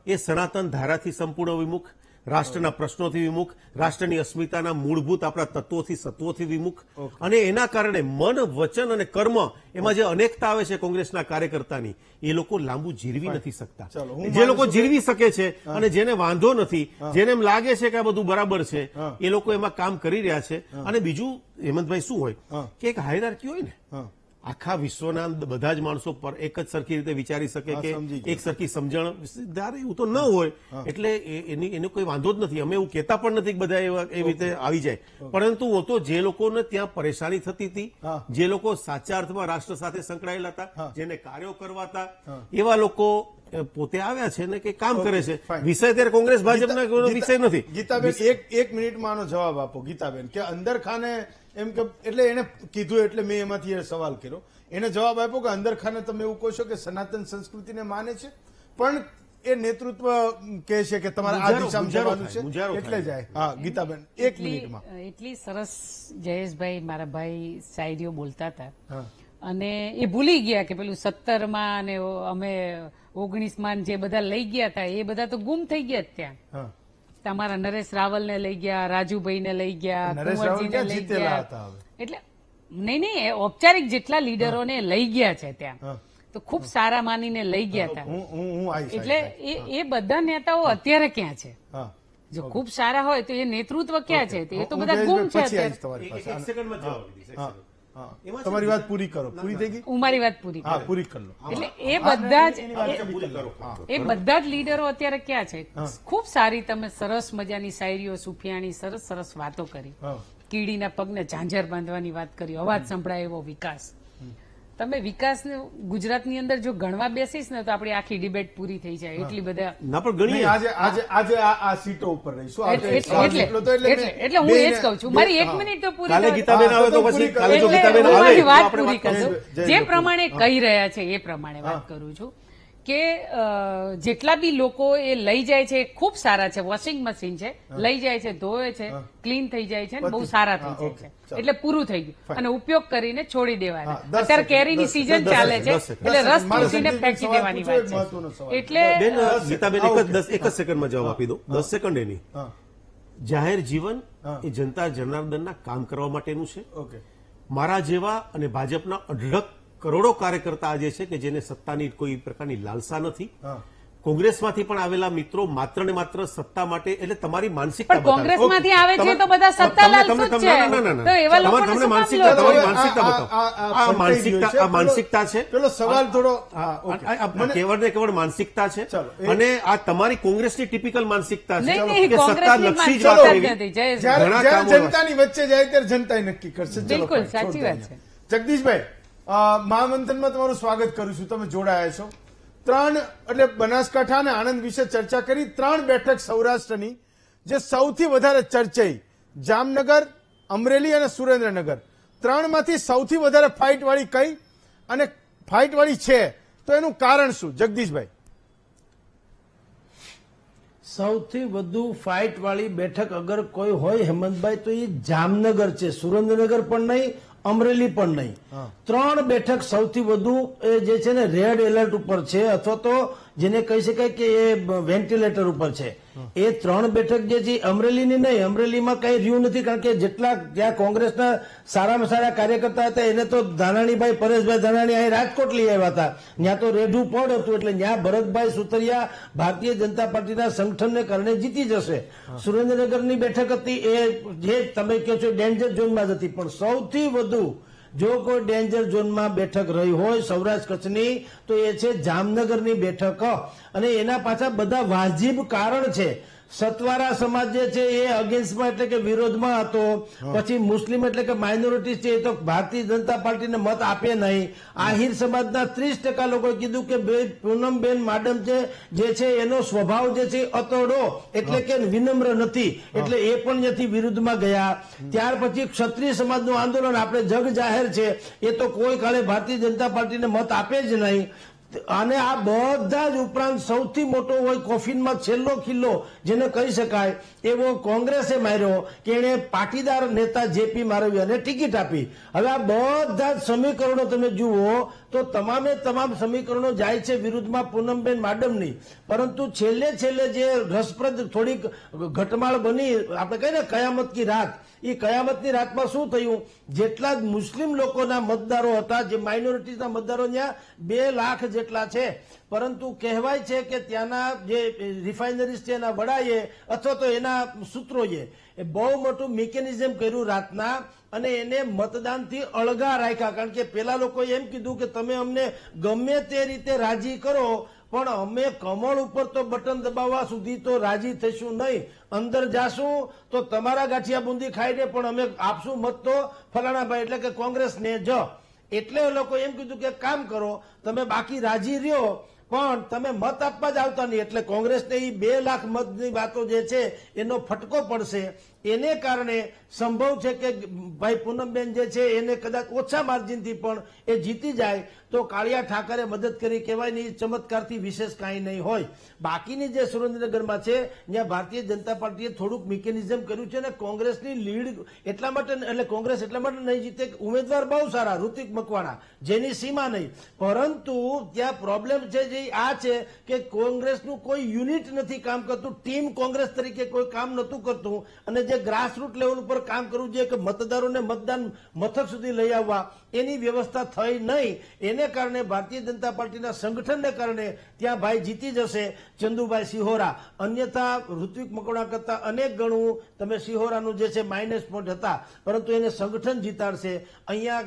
એ સનાતન ધારાથી સંપૂર્ણ વિમુખ, રાષ્ટ્રના પ્રશ્નોથી વિમુખ, રાષ્ટ્રની અસ્મિતાના મૂળભૂત આપણા તત્વોથી સત્વોથી વિમુખ, અને એના કારણે મન, વચન અને કર્મ એમાં જે અનેકતા આવે છે કોંગ્રેસના કાર્યકર્તાની, એ લોકો લાંબુ જીરવી નથી શકતા. જે લોકો જીરવી શકે છે અને જેને વાંધો નથી, જેને એમ લાગે છે કે આ બધું બરાબર છે, એ લોકો એમાં કામ કરી રહ્યા છે. અને બીજું હેમંતભાઈ શું હોય કે એક હાયરાર્કી હોય ને, આખા વિશ્વના બધા જ માણસો પર એક જ સરખી રીતે વિચારી શકે કે એક સરખી સમજણ એવું તો ન હોય, એટલે એનો કોઈ વાંધો જ નથી. અમે એવું કહેતા પણ નથી કે બધા એવી રીતે આવી જાય, પરંતુ હું તો જે લોકોને ત્યાં પરેશાની થતી હતી, જે લોકો સાચા અર્થમાં રાષ્ટ્ર સાથે સંકળાયેલા હતા, જેને કાર્યો કરવા હતા, એવા લોકો પોતે આવ્યા છે ને કે કામ કરે છે. વિષય ત્યારે કોંગ્રેસ ભાજપના વિષય નથી. ગીતાબેન, એક મિનિટમાં આનો જવાબ આપો. ગીતાબેન કે અંદર ખાને એમ કે, એટલે એને કીધું એટલે મેં એમાંથી એ સવાલ કર્યો. એને જવાબ આપ્યો કે અંદર ખાને તમે એવું કહો છો કે સનાતન સંસ્કૃતિને માને છે, પણ એ નેતૃત્વ કહે છે કે તમારે આ દિશામાં જવાનું છે એટલે જાય. હા ગીતાબેન, 1 મિનિટમાં. એટલી સરસ જયેશભાઈ, મારા ભાઈ શાયરીઓ બોલતા હતા અને એ ભૂલી ગયા કે પેલું 17માં અને અમે 19માં જે બધા લઈ ગયા હતા એ બધા તો ગુમ થઈ ગયા ત્યાં. તમારા નરેશ રાવલને લઈ ગયા, રાજુભાઈને લઈ ગયા, કુંવરજીને લઈ ગયા. એટલે નહીં, ઔપચારિક જેટલા લીડરોને લઈ ગયા છે ત્યાં તો ખૂબ સારા માનીને લઈ ગયા હતા. એટલે એ બધા નેતાઓ અત્યારે ક્યાં છે? જો ખૂબ સારા હોય તો એ નેતૃત્વ ક્યાં છે? એ તો બધા ગુમ છે અત્યારે. તમારી વાત પૂરી કરો. પૂરી થઈ ગઈ? હું મારી વાત પૂરી કરું. પૂરી કરી લો. એટલે એ બધા જ લીડરો અત્યારે ક્યાં છે? ખૂબ સારી તમે સરસ મજાની શાયરીઓ, સુફિયાણી, સરસ સરસ વાતો કરી. કીડીના પગને ઝાંઝર બાંધવાની વાત કરી, અવાજ સંભળાય એવો વિકાસ. તમે વિકાસને ગુજરાતની અંદર જો ગણવા બેસીશ ને તો આપણી આખી ડિબેટ પૂરી થઈ જાય. એટલી બધા ના પણ ગણી આજે આ સીટો ઉપર રહીશું. એટલે હું એ જ કહું છું, મારી 1 મિનિટ તો પૂરી કાલે ગીતાબેન આવે તો પછી કાલે જો ગીતાબેન આવે મારી વાત તો પૂરી આપણે કરજો. જે પ્રમાણે કહી રહ્યા છે એ પ્રમાણે વાત કરું છું કે જેટલા બી લોકો એ લઈ જાય છે એ ખૂબ સારા છે. વોશિંગ મશીન છે, લઈ જાય છે, ધોવે છે, ક્લીન થઈ જાય છે, બહુ સારા થઈ જાય છે. એટલે પૂરું થઈ ગયું અને ઉપયોગ કરીને છોડી દેવાના. અત્યારે કેરીની સિઝન ચાલે છે એટલે રસ ચૂસીને ફેંકી દેવાની વાત છે. એટલે ગીતાબેન એક જ સેકન્ડમાં જવાબ આપી દો. 10 સેકન્ડ એની. જાહેર જીવન એ જનતા જનાર્દનના કામ કરવા માટેનું છે. મારા જેવા અને ભાજપના 18 કરોડો કાર્યકર્તા આજે છે કે જેને સત્તાની કોઈ પ્રકારની લાલસા નથી. કોંગ્રેસમાંથી પણ આવેલા મિત્રો માત્ર ને માત્ર સત્તા માટે, એટલે તમારી માનસિકતા પણ કોંગ્રેસમાંથી આવે છે તો બધા સત્તા લાલસુ જ છે. તો એવા લોકોને તમને શું કામ માનસિકતા, લો છો? તમારી માનસિકતા બતાવો. આ માનસિકતા છે. પેલો સવાલ થોડો કેવળ ને કેવળ માનસિકતા છે અને આ તમારી કોંગ્રેસની ટિપિકલ માનસિકતા છે નહીં, કે સત્તા કોંગ્રેસની લક્ષી જ માનસિકતા વાત જ એવી. નથી, જયેશ. જ્યારે ઘણા કામો જનતાની વચ્ચે જાય ત્યારે જનતા નક્કી કરશે. ચલો, બિલકુલ છોડ સાચી દઈએ. વાત છે. જગદીશભાઈ, મહામંથનમાં તમારું સ્વાગત કરું છું. તમે જોડાયા છો. 3 એટલે બનાસકાંઠા અને આણંદ વિશે ચર્ચા કરી. 3 બેઠક સૌરાષ્ટ્રની જે સૌથી વધારે ચર્ચાઈ, જામનગર, અમરેલી અને સુરેન્દ્રનગર. 3માંથી સૌથી વધારે ફાઇટ વાળી કઈ અને ફાઇટ વાળી છે તો એનું કારણ શું? જગદીશભાઈ. સૌથી વધુ ફાઇટ વાળી બેઠક અગર કોઈ હોય હેમંતભાઈ તો એ જામનગર છે. સુરેન્દ્રનગર પણ નહીં, અમરેલી પણ નહીં. 3 બેઠક સૌથી વધુ એ જે છે ને રેડ એલર્ટ ઉપર છે, અથવા તો જેને કહી શકાય કે એ વેન્ટિલેટર ઉપર છે. એ 3 બેઠક જે છે અમરેલીની નહીં, અમરેલીમાં કઈ રહ્યું નથી, કારણ કે જેટલા ત્યાં કોંગ્રેસના સારામાં સારા કાર્યકર્તા હતા એને તો ધાનાણીભાઈ, પરેશભાઈ ધાનાણી અહીં રાજકોટ લઈ આવ્યા હતા. ત્યાં તો રેઢું પડ હતું, એટલે ત્યાં ભરતભાઈ સુતરિયા ભારતીય જનતા પાર્ટીના સંગઠનને કારણે જીતી જશે. સુરેન્દ્રનગરની બેઠક હતી એ જે તમે કહો છો ડેન્જર ઝોનમાં જ હતી, પણ સૌથી વધુ જો કોઈ ડેન્જર ઝોનમાં બેઠક રહી હોય સૌરાષ્ટ્ર કચ્છની તો એ છે જામનગરની બેઠક. અને એના પાછા બધા વાજિબ કારણ છે. સતવારા સમાજ જે છે એ અગેન્સ્ટમાં એટલે કે વિરોધમાં હતો. પછી મુસ્લિમ એટલે કે માઇનોરિટી છે એ તો ભારતીય જનતા પાર્ટીને મત આપે નહીં. આહિર સમાજના 30% લોકોએ કીધું કે પૂનમબેન માડમ જે છે એનો સ્વભાવ જે છે અતડો એટલે કે વિનમ્ર નથી, એટલે એ પણ ત્યાંથી વિરુદ્ધમાં ગયા. ત્યાર પછી ક્ષત્રિય સમાજનું આંદોલન આપણે જગ જાહેર છે, એ તો કોઈ કાળે ભારતીય જનતા પાર્ટીને મત આપે જ નહીં. અને આ બધા જ ઉપરાંત સૌથી મોટો હોય કોફિનમાં છેલ્લો ખિલ્લો જેને કહી શકાય એવો કોંગ્રેસે માર્યો કે એને પાટીદાર નેતા જેપી મારવિયાને ટિકિટ આપી. હવે આ બધા જ સમીકરણો તમે જુઓ તો તમામે તમામ સમીકરણો જાય છે વિરુદ્ધમાં પૂનમબેન માડમની. પરંતુ છેલ્લે જે રસપ્રદ થોડીક ઘટમાળ બની, આપણે કહીએ ને કયામત કી રાત, એ કયામતની રાતમાં શું થયું, જેટલા જ મુસ્લિમ લોકોના મતદારો હતા, જે માઇનોરિટીના મતદારો ત્યાં 2 લાખ જેટલા છે, પરંતુ કહેવાય છે કે ત્યાંના જે રિફાઇનરીઝ છે એના વડાએ અથવા તો એના સૂત્રોએ એ બહુ મોટું મિકેનિઝમ કર્યું રાતના, અને એને મતદાનથી અળગા રાખ્યા. કારણ કે પેલા લોકોએ એમ કીધું કે તમે અમને ગમે તે રીતે રાજી કરો, પણ અમે કમળ ઉપર તો બટન દબાવવા સુધી તો રાજી થઈશું નહીં. અંદર જાશું તો તમારા ગાંઠિયા બુંદી ખાઈને પણ અમે આપશું મત તો ફલાણાભાઈ એટલે કે કોંગ્રેસને જ. એટલે લોકો એમ કીધું કે કામ કરો, તમે બાકી રાજી રહ્યો પણ તમે મત આપવા જ આવતા નહીં. એટલે કોંગ્રેસને એ 2 લાખ મતની વાતો જે છે એનો ફટકો પડશે. એને કારણે સંભવ છે કે ભાઈ પૂનમબેન જે છે એને કદાચ ઓછા માર્જિનથી પણ એ જીતી જાય તો કાળિયા ઠાકરે મદદ કરી કહેવાય નહીં, ચમત્કારથી વિશેષ કાંઈ નહીં હોય. બાકીની જે સુરેન્દ્રનગરમાં છે ત્યાં ભારતીય જનતા પાર્ટીએ થોડુંક મિકેનિઝમ કર્યું છે, અને કોંગ્રેસની લીડ એટલા માટે, એટલે કોંગ્રેસ એટલા માટે નહીં જીતે, ઉમેદવાર બહુ સારા ઋતિક મકવાણા જેની સીમા નહીં, પરંતુ ત્યાં પ્રોબ્લેમ છે જે આ છે કે કોંગ્રેસનું કોઈ યુનિટ નથી કામ કરતું, ટીમ કોંગ્રેસ તરીકે કોઈ કામ નતું કરતું. અને જે ગ્રાસરૂટ લેવલ ઉપર કામ કરવું જોઈએ કે મતદારોને મતદાન મથક સુધી લઈ આવવા, એની વ્યવસ્થા થઈ નહીં. એને કારણે ભારતીય જનતા પાર્ટીના સંગઠનને કારણે ત્યાં ભાઈ જીતી જશે ચંદુભાઈ સિહોરા. અન્યથા ઋત્વિક મકવાણા કરતા અનેક ગણું તમે સિહોરાનું જે છે માઇનસ પોઈન્ટ હતા, પરંતુ એને સંગઠન જીતાડશે. અહીંયા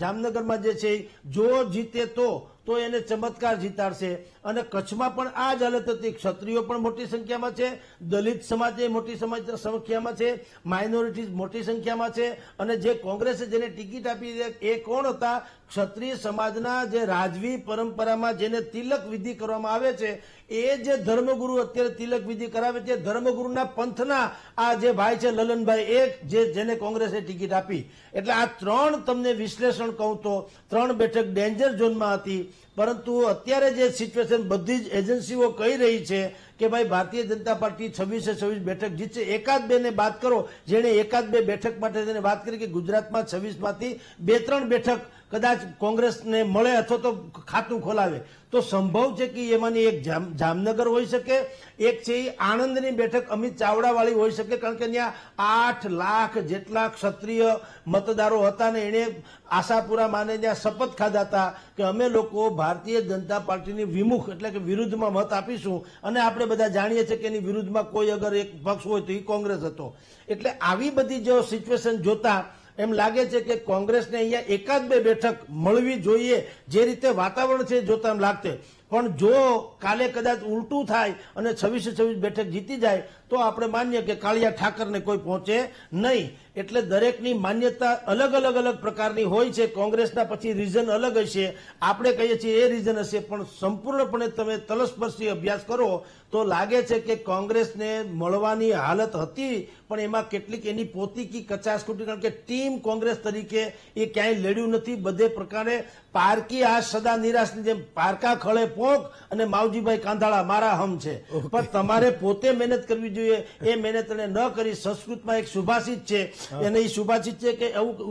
જામનગરમાં જે છે જો જીતે તો એને ચમત્કાર જીતાડશે. અને કચ્છમાં પણ આ જ હાલત હતી. ક્ષત્રિયો પણ મોટી સંખ્યામાં છે, દલિત સમાજ મોટી સંખ્યામાં છે, માઇનોરિટીઝ મોટી સંખ્યામાં છે. અને જે કોંગ્રેસે જેને ટિકિટ આપી એ કોણ હતા? ક્ષત્રિય સમાજના જે રાજવી પરંપરામાં જેને તિલક વિધિ કરવામાં આવે છે, એ જે ધર્મગુરુ અત્યારે તિલક વિધિ કરાવે છે, ધર્મગુરુના પંથના આ જે ભાઈ છે લલનભાઈ, જેને કોંગ્રેસે ટિકિટ આપી. એટલે આ 3 તમને વિશ્લેષણ કહું તો 3 બેઠક ડેન્જર ઝોનમાં હતી. પરંતુ અત્યારે જે સિચ્યુએશન બધી જ એજન્સીઓ કહી રહી છે કે ભાઈ ભારતીય જનતા પાર્ટી 26 બેઠક જીતશે. 1-2 ને બાદ કરો, જેને 1-2 બેઠક માટે તેને વાત કરી કે ગુજરાતમાં 26માંથી 2-3 બેઠક કદાચ કોંગ્રેસને મળે અથવા તો ખાતું ખોલાવે, તો સંભવ છે કે એમાંની એક જામનગર હોઈ શકે, એક છે એ આણંદની બેઠક અમિત ચાવડા વાળી હોઈ શકે. કારણ કે ત્યાં 8 લાખ જેટલા ક્ષત્રિય મતદારો હતા ને એને આશાપુરા માને ત્યાં શપથ ખાધા હતા કે અમે લોકો ભારતીય જનતા પાર્ટીની વિમુખ એટલે કે વિરુદ્ધમાં મત આપીશું. અને આપણે બધા જાણીએ છીએ કે એની વિરુદ્ધમાં કોઈ અગર એક પક્ષ હોય તો એ કોંગ્રેસ હતો. એટલે આવી બધી જો સિચ્યુએશન જોતા એમ લાગે છે કે કોંગ્રેસને અહીંયા 1-2 બેઠક મળવી જોઈએ, જે રીતે વાતાવરણ છે જોતા એમ લાગશે. પણ જો કાલે કદાચ ઉલટું થાય અને 26 બેઠક જીતી જાય તો આપણે માનીએ કે કાળિયા ઠાકરને કોઈ પહોંચે નહીં. એટલે દરેકની માન્યતા અલગ અલગ પ્રકારની હોય છે. કોંગ્રેસના પછી રીઝન અલગ હશે, આપણે કહીએ છીએ એ રીઝન હશે, પણ સંપૂર્ણપણે તમે તલસ્પર્શી અભ્યાસ કરો તો લાગે છે કે કોંગ્રેસને મળવાની હાલત હતી, પણ એમાં કેટલીક એની પોતીકી કચાશ ખૂટી, કારણ કે ટીમ કોંગ્રેસ તરીકે એ ક્યાંય લડ્યું નથી. બધે પ્રકારે પારકી આ સદા નિરાશની જેમ પારકા ખળે પોંક અને માવજીભાઈ કાંધાળા મારા હમ છે. પણ તમારે પોતે મહેનત કરવી જોઈએ. એ મહેનત એને ન કરી. સંસ્કૃતમાં એક સુભાષિત છે, એને એ સુભાષિત છે કે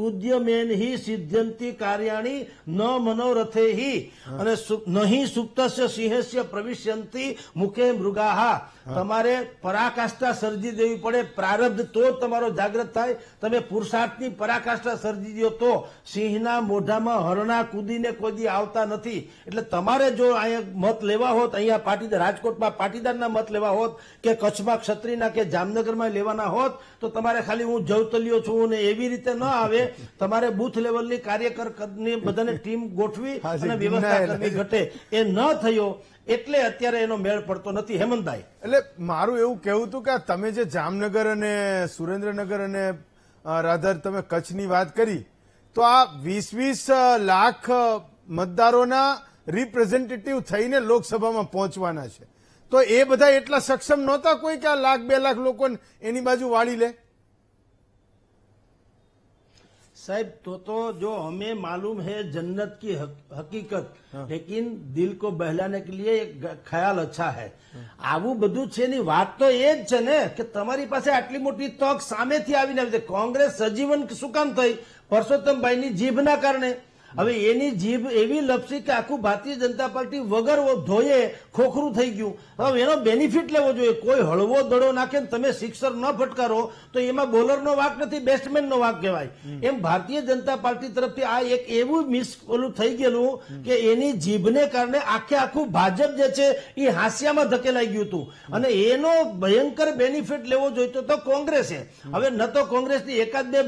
ઉદ્યમેન હિ સિદ્ધ્યંતિ કાર્યાણી ન મનોરથે હિ અને નહીં સુપ્તસ્ય સિંહસ્ય પ્રવિશ્યંતિ મુખે મૃગાહા. તમારે પરાકાષ્ઠા સર્જી દેવી પડે પ્રારબ્ધ, તો જ તમારો જાગ્રત થાય. તમે પુરુષાર્થની પરાકાષ્ઠા સર્જી દો તો સિંહના મોઢામાં હરણા કૂદીને કોઈ દી આવતા નથી. એટલે તમારે જો અહીંયા મત લેવા હોત, અહીંયા પાટીદાર રાજકોટમાં પાટીદારના મત લેવા હોત કે કચ્છમાં ક્ષત્રિયના કે જામનગરમાં લેવાના હોત, તો તમારે ખાલી હું જવતલીઓ છું ને એવી રીતે ન આવે. તમારે બુથ લેવલની કાર્યકર બધાને ટીમ ગોઠવી અને વ્યવસ્થા કરવી ઘટે. એ ન થયો એટલે અત્યારે એનો મેળ પડતો નથી. હેમંતભાઈ, એટલે મારું એવું કહેવું હતું કે આ તમે જે જામનગર અને સુરેન્દ્રનગર અને રાધર તમે કચ્છની વાત કરી, તો આ 20 લાખ મતદારોના રિપ્રેઝેન્ટેટિવ થઈને લોકસભામાં પહોંચવાના છે. તો એ બધા એટલા સક્ષમ નહોતા કોઈ કે આ 1 2 લાખ લોકોને એની બાજુ વાળી લે? साहब तो जो हमें मालूम है जन्नत की हकीकत, लेकिन दिल को बहलाने के लिए एक ख्याल अच्छा है. આવું બધું છે ની વાત તો એ જ છે ને કે તમારી પાસે આટલી મોટી તક સામેથી આવીને આવી છે. કોંગ્રેસ સજીવન શું કામ થઈ? પરસોત્તમભાઈની જીભના કારણે. હવે એની જીભ એવી લપસી કે આખું ભારતીય જનતા પાર્ટી વગર ધોયે ખોખરું થઈ ગયું. હવે એનો બેનિફિટ લેવો જોઈએ. કોઈ હળવો દડો નાખે ને તમે સિક્સર ન ફટકારો તો એમાં બોલરનો વાંક નથી, બેટ્સમેનનો વાંક કહેવાય. એમ ભારતીય જનતા પાર્ટી તરફથી આ એક એવું મિસ ઓલું થઈ ગયેલું કે એની જીભને કારણે આખું ભાજપ જે છે એ હાસ્યામાં ધકેલાઈ ગયું હતું. અને એનો ભયંકર બેનિફિટ લેવો જોઈતો તો કોંગ્રેસે. હવે ન તો કોંગ્રેસની એકાદ બે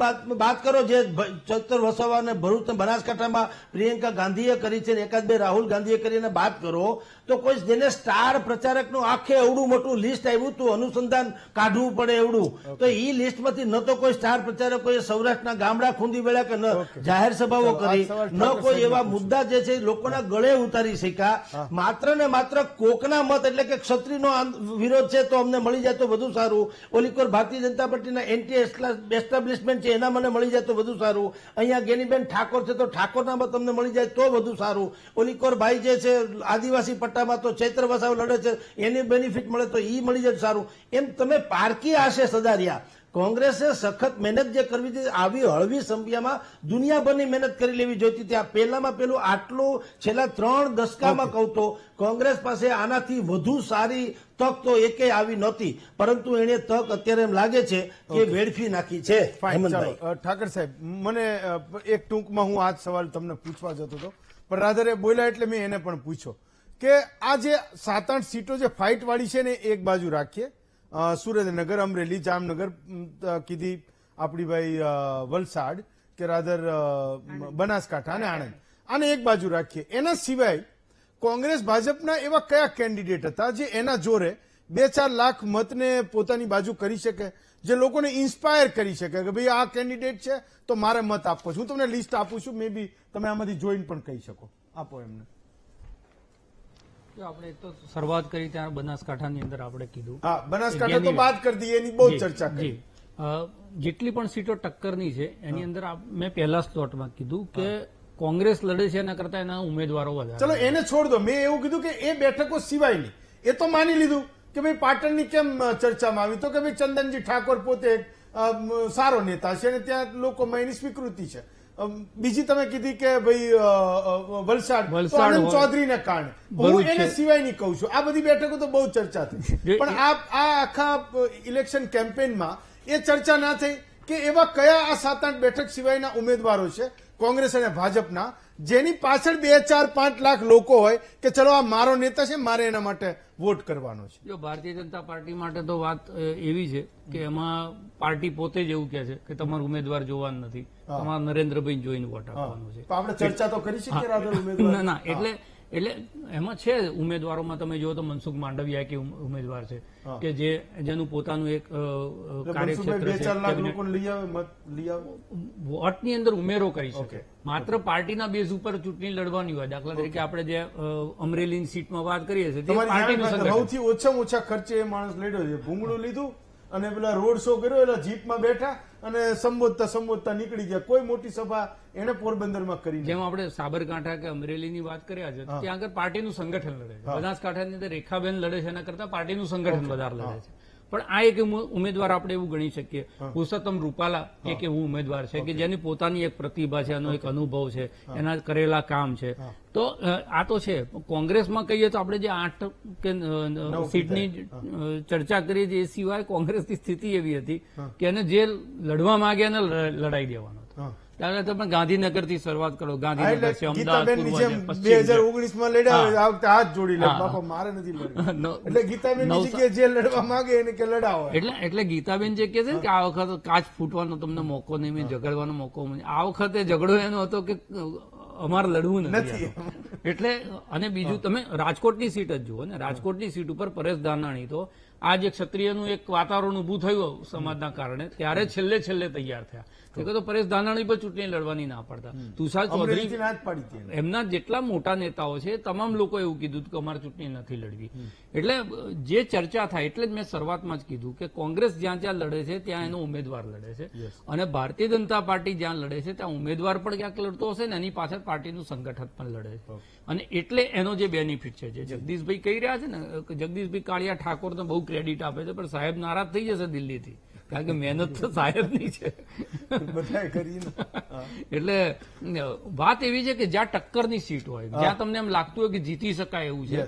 વાત કરો જે ચૈતર વસાવા અને ભરૂચ બનાસકાંઠામાં પ્રિયંકા ગાંધીએ કરી છે, એકાદ બે રાહુલ ગાંધીએ કરીને વાત કરો, તો કોઈ જેને સ્ટાર પ્રચારકનું આખે એવડું મોટું લિસ્ટ આવ્યું હતું, અનુસંધાન કાઢવું પડે એવડું, તો એ લિસ્ટમાંથી ન તો કોઈ સ્ટાર પ્રચારકોએ સૌરાષ્ટ્રના ગામડા ખૂંદી વેળા કે ન જાહેર સભાઓ કરી, ન કોઈ એવા મુદ્દા જે છે લોકોના ગળે ઉતારી શક્યા. માત્ર ને માત્ર કોકના મત એટલે કે ક્ષત્રિયનો વિરોધ છે તો અમને મળી જાય તો વધુ સારું, ઓલી કોર ભારતીય જનતા પાર્ટીના એન્ટી એસ્ટાબ્લિશમેન્ટ છે એના મને મળી જાય તો વધુ સારું, અહીંયા ગેનીબેન ઠાકોર છે તો ઠાકોરના મત તમને મળી જાય તો વધુ સારું, ઓલી કોર ભાઈ જે છે આદિવાસી પટ્ટામાં તો ચૈત્ર વસાવ લડે છે એની બેનિફિટ મળે તો ઈ મળી જાય સારું. એમ તમે પારકી આશે સદાર્યા. કોંગ્રેસે સખત મહેનત જે કરવી હતી, આવી હળવી સંખ્યામાં દુનિયાભરની મહેનત કરી લેવી જોઈતી હતી. આ પહેલામાં પેલું આટલું છેલ્લા 3 દશકામાં કહું તો કોંગ્રેસ પાસે આનાથી વધુ સારી તક તો એકે આવી નહોતી, પરંતુ એને તક અત્યારે એમ લાગે છે કે વેડફી નાખી છે. હેમંતભાઈ, ઠાકર સાહેબ, મને એક ટૂંકમાં હું આ જ સવાલ તમને પૂછવા જતો હતો, પણ રાધરે બોલ્યા એટલે મેં એને પણ પૂછ્યો કે આ જે 7-8 સીટો જે ફાઇટ વાળી છે ને એક બાજુ રાખીએ, સુરેન્દ્રનગર, અમરેલી, જામનગર કીધી આપણી ભાઈ, વલસાડ કે રાધર બનાસકાંઠા અને આણંદ, આને એક બાજુ રાખીએ. એના સિવાય કોંગ્રેસ ભાજપના એવા કયા કેન્ડિડેટ હતા જે એના જોરે 2-4 લાખ મતને પોતાની બાજુ કરી શકે, જે લોકોને ઇન્સ્પાયર કરી શકે કે ભાઈ આ કેન્ડિડેટ છે તો મારે મત આપવો છે? હું તમને લિસ્ટ આપું છું, મે બી તમે આમાંથી જોઈને પણ કહી શકો. આપો એમને. આપણે તો શરૂઆત કરી ત્યાં બનાસકાંઠાની અંદર આપણે કીધું, હા, બનાસકાંઠા તો બાદ કરી દઈએ, એની બહુ ચર્ચા કરી. જેટલી પણ સીટો ટક્કરની છે એની અંદર મેં પહેલા સ્લોટમાં કીધું કે કોંગ્રેસ લડે છે એના કરતા એના ઉમેદવારો વધારે. ચલો એને છોડ દો, મેં એવું કીધું કે એ બેઠકો સિવાયની એ તો માની લીધું કે ભાઈ પાટણની કેમ ચર્ચામાં આવી, તો કે ભાઈ ચંદનજી ઠાકોર પોતે સારો નેતા છે અને ત્યાં લોકોમાં એની સ્વીકૃતિ છે. બીજી તમે કીધી કે ભાઈ વલસાડ આનંદ ચૌધરીને કારણે, હું એને સિવાયની કહું છું. આ બધી બેઠકો તો બહુ ચર્ચા થઈ, પણ આ આખા ઇલેક્શન કેમ્પેનમાં એ ચર્ચા ના થઈ કે એવા કયા આ 7-8 બેઠક સિવાયના ઉમેદવારો છે કોંગ્રેસ અને ભાજપના જેની પાછળ 2-4-5 લાખ લોકો હોય કે ચલો આ મારો નેતા છે, મારે એના માટે વોટ કરવાનો છે. જો ભારતીય જનતા પાર્ટી માટે તો વાત એવી છે કે એમાં પાર્ટી પોતે જ એવું કહે છે કે તમારો ઉમેદવાર જોવાનું નથી, તમારે નરેન્દ્રભાઈ જોઈને વોટ આપવાનો છે. આપણે ચર્ચા તો કરી શકીએ રાધર ઉમેદવાર. ના, એટલે એટલે એમાં છે ઉમેદવારોમાં તમે જુઓ તો મનસુખ માંડવિયા કે ઉમેદવાર છે કે જેનું પોતાનું એક કાર્યક્ષેત્ર બે ચાર લાખ છે, લોકો લઈ આવે મત લઈ આવે. વોટની અંદર ઉમેરો કરી શકે. માત્ર પાર્ટીના બેઝ ઉપર ચૂંટણી લડવાની હોય. દાખલા તરીકે આપણે જે અમરેલીની સીટમાં વાત કરીએ છીએ તે તમારી પાર્ટીનું જાણ સંગઠન. સૌથી ઓછામાં ઓછા ખર્ચે એ માણસ લડ્યો છે. ભૂંગળું લીધું અને પેલા રોડ શો કર્યો, એટલે જીપમાં બેઠા અને સંબોધતા નીકળી ગયા. કોઈ મોટી સભા એને પોરબંદરમાં કરી નથી. જેમ આપણે સાબરકાંઠા કે અમરેલીની વાત કર્યા છે ત્યાં આગળ પાર્ટીનું સંગઠન લડે છે. બનાસકાંઠાની અંદર રેખાબેન લડે છે એના કરતા પાર્ટીનું સંગઠન વધારે લડે છે. પણ આ એક ઉમેદવાર આપણે એવું ગણી શકીએ. પુરુષોત્તમ રૂપાલા એક એવું ઉમેદવાર છે કે જેની પોતાની એક પ્રતિભા છે, એનો એક અનુભવ છે, એના કરેલા કામ છે. તો આ તો છે. કોંગ્રેસમાં કહીએ તો આપણે જે 8 કે સીટની ચર્ચા કરી છે એ સિવાય કોંગ્રેસની સ્થિતિ એવી હતી કે એને જે લડવા માંગે એને લડાઈ દેવાનો હતો. ત્યારે તમે ગાંધીનગરથી શરૂઆત કરો. ગાંધીનગર છે, અમદાવાદ, ગીતાબેનની પૂર્વ જેમ છે, પશ્ચિમ છે. 2019માં લડ્યા હોય, આ વખતે હાથ જોડી લે, બાપા મારે નથી લડવું. એટલે ગીતાબેનની જગ્યાએ જે લડવા માંગે એને કે લડાવો. એટલે ગીતાબેન જે કે છે ને કે આ વખત કાચ ફૂટવાનો તમને મોકો નહીં મળે, ઝઘડવાનો મોકો મળે. આ વખતે ઝઘડો એનો હતો કે અમારે લડવું નથી. એટલે અને બીજું તમે રાજકોટની સીટ જ જુઓ ને. રાજકોટની સીટ ઉપર પરેશ ધાનાણી તો આ જે ક્ષત્રિયનું એક વાતાવરણ ઉભું થયું સમાજના કારણે ત્યારે છેલ્લે તૈયાર થયા. તો પરેશ ધાનાણી પર ચૂંટણી લડવાની ના પડતા. તુષાર ચૌધરી અમરેલીથી ના જ પાડી હતી. એમના જેટલા મોટા નેતાઓ છે તમામ લોકો એવું કીધું કે અમારે ચૂંટણી નથી લડવી. એટલે જે ચર્ચા થાય એટલે જ મેં શરૂઆતમાં જ કીધું કે કોંગ્રેસ જ્યાં જ્યાં લડે છે ત્યાં એનો ઉમેદવાર લડે છે અને ભારતીય જનતા પાર્ટી જ્યાં લડે છે ત્યાં ઉમેદવાર પણ ક્યાંક લડતો હશે ને એની પાછળ પાર્ટીનું સંગઠન પણ લડે છે. અને એટલે એનો જે બેનિફિટ છે જે જગદીશભાઈ કહી રહ્યા છે ને, જગદીશભાઈ કાળિયા ઠાકોરને બહુ ક્રેડિટ આપે છે પણ સાહેબ નારાજ થઈ જશે દિલ્હીથી, કારણ કે મહેનત તો સાહેબની છે. બધાએ કરી ને. એટલે વાત એવી છે કે જ્યાં ટક્કરની સીટ હોય, જ્યાં તમને એમ લાગતું હોય કે જીતી શકાય એવું છે,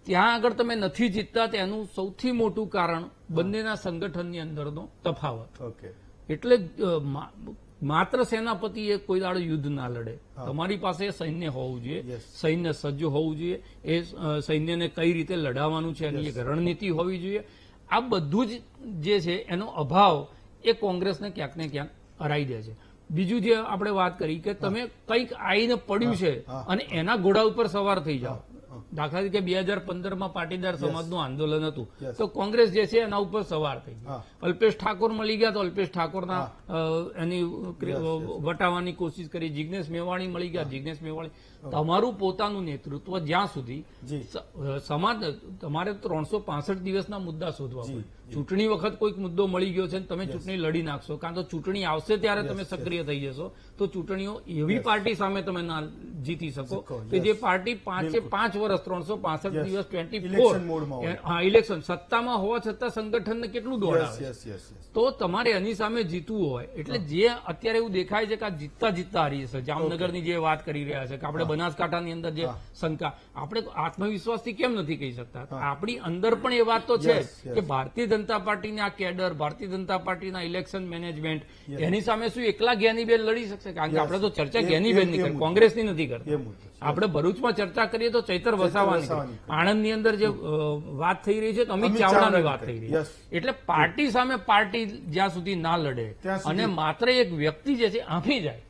ત્યાં આગળ તમે નથી જીતતા. તેનું સૌથી મોટું કારણ બંનેના સંગઠનની અંદરનો તફાવત. ઓકે. એટલે માત્ર સેનાપતિએ કોઈ દાડો યુદ્ધ ના લડે. તમારી પાસે સૈન્ય હોવું જોઈએ, સૈન્ય સજ્જ હોવું જોઈએ, એ સૈન્યને કઈ રીતે લડાવવાનું છે એની એક રણનીતિ હોવી જોઈએ. આ બધું જ જે છે એનો અભાવ એ કોંગ્રેસને ક્યાંક ને ક્યાંક હરાઈ દે છે. બીજું જે આપણે વાત કરી કે તમે કંઈક આઈને પડ્યું છે અને એના ઘોડા ઉપર સવાર થઈ જાઓ. દાખલા તરીકે 2015માં પાટીદાર સમાજનું આંદોલન હતું તો કોંગ્રેસ જે છે એના ઉપર સવાર થઈ ગઈ. અલ્પેશ ઠાકોર મળી ગયા તો અલ્પેશ ઠાકોરના એની વટાવવાની કોશિશ કરી. જિગ્નેશ મેવાણી મળી ગયા, જિગ્નેશ મેવાણી. તમારું પોતાનું નેતૃત્વ જ્યાં સુધી સમાજ, તમારે 365 દિવસના મુદ્દા શોધવા પડે. ચૂંટણી વખત કોઈક મુદ્દો મળી ગયો છે ને તમે ચૂંટણી લડી નાખશો, કારણ તો ચૂંટણી આવશે ત્યારે તમે સક્રિય થઈ જશો તો ચૂંટણીઓ એવી પાર્ટી સામે તમે ના જીતી શકો કે જે પાર્ટી 5 વર્ષ 365 દિવસ 24 ઇલેક્શન સત્તામાં હોવા છતાં સંગઠનને કેટલું દોડ આવે તો તમારે એની સામે જીતવું હોય. એટલે જે અત્યારે એવું દેખાય છે કે આ જીતતા હારી છે. જામનગરની જે વાત કરી રહ્યા છે કે આપણે બનાસકાંઠાની અંદર જે શંકા, આપણે આત્મવિશ્વાસથી કેમ નથી કહી શકતા? આપણી અંદર પણ એ વાત તો છે કે ભારતીય જનતા પાર્ટીની આ કેડર, ભારતીય જનતા પાર્ટીના ઇલેક્શન મેનેજમેન્ટ એની સામે શું એકલા જ્ઞાનીબેન લડી શકશે? કારણ કે આપણે તો ચર્ચા જ્ઞાનીબેનની કરી, કોંગ્રેસની નથી કરતા. આપણે ભરૂચમાં ચર્ચા કરીએ તો ચૈતર વસાવાની, આણંદની અંદર જે વાત થઈ રહી છે તો અમિત ચાવડાની વાત થઈ રહી છે. એટલે પાર્ટી સામે પાર્ટી જ્યાં સુધી ના લડે અને માત્ર એક વ્યક્તિ જે છે આંફી જાય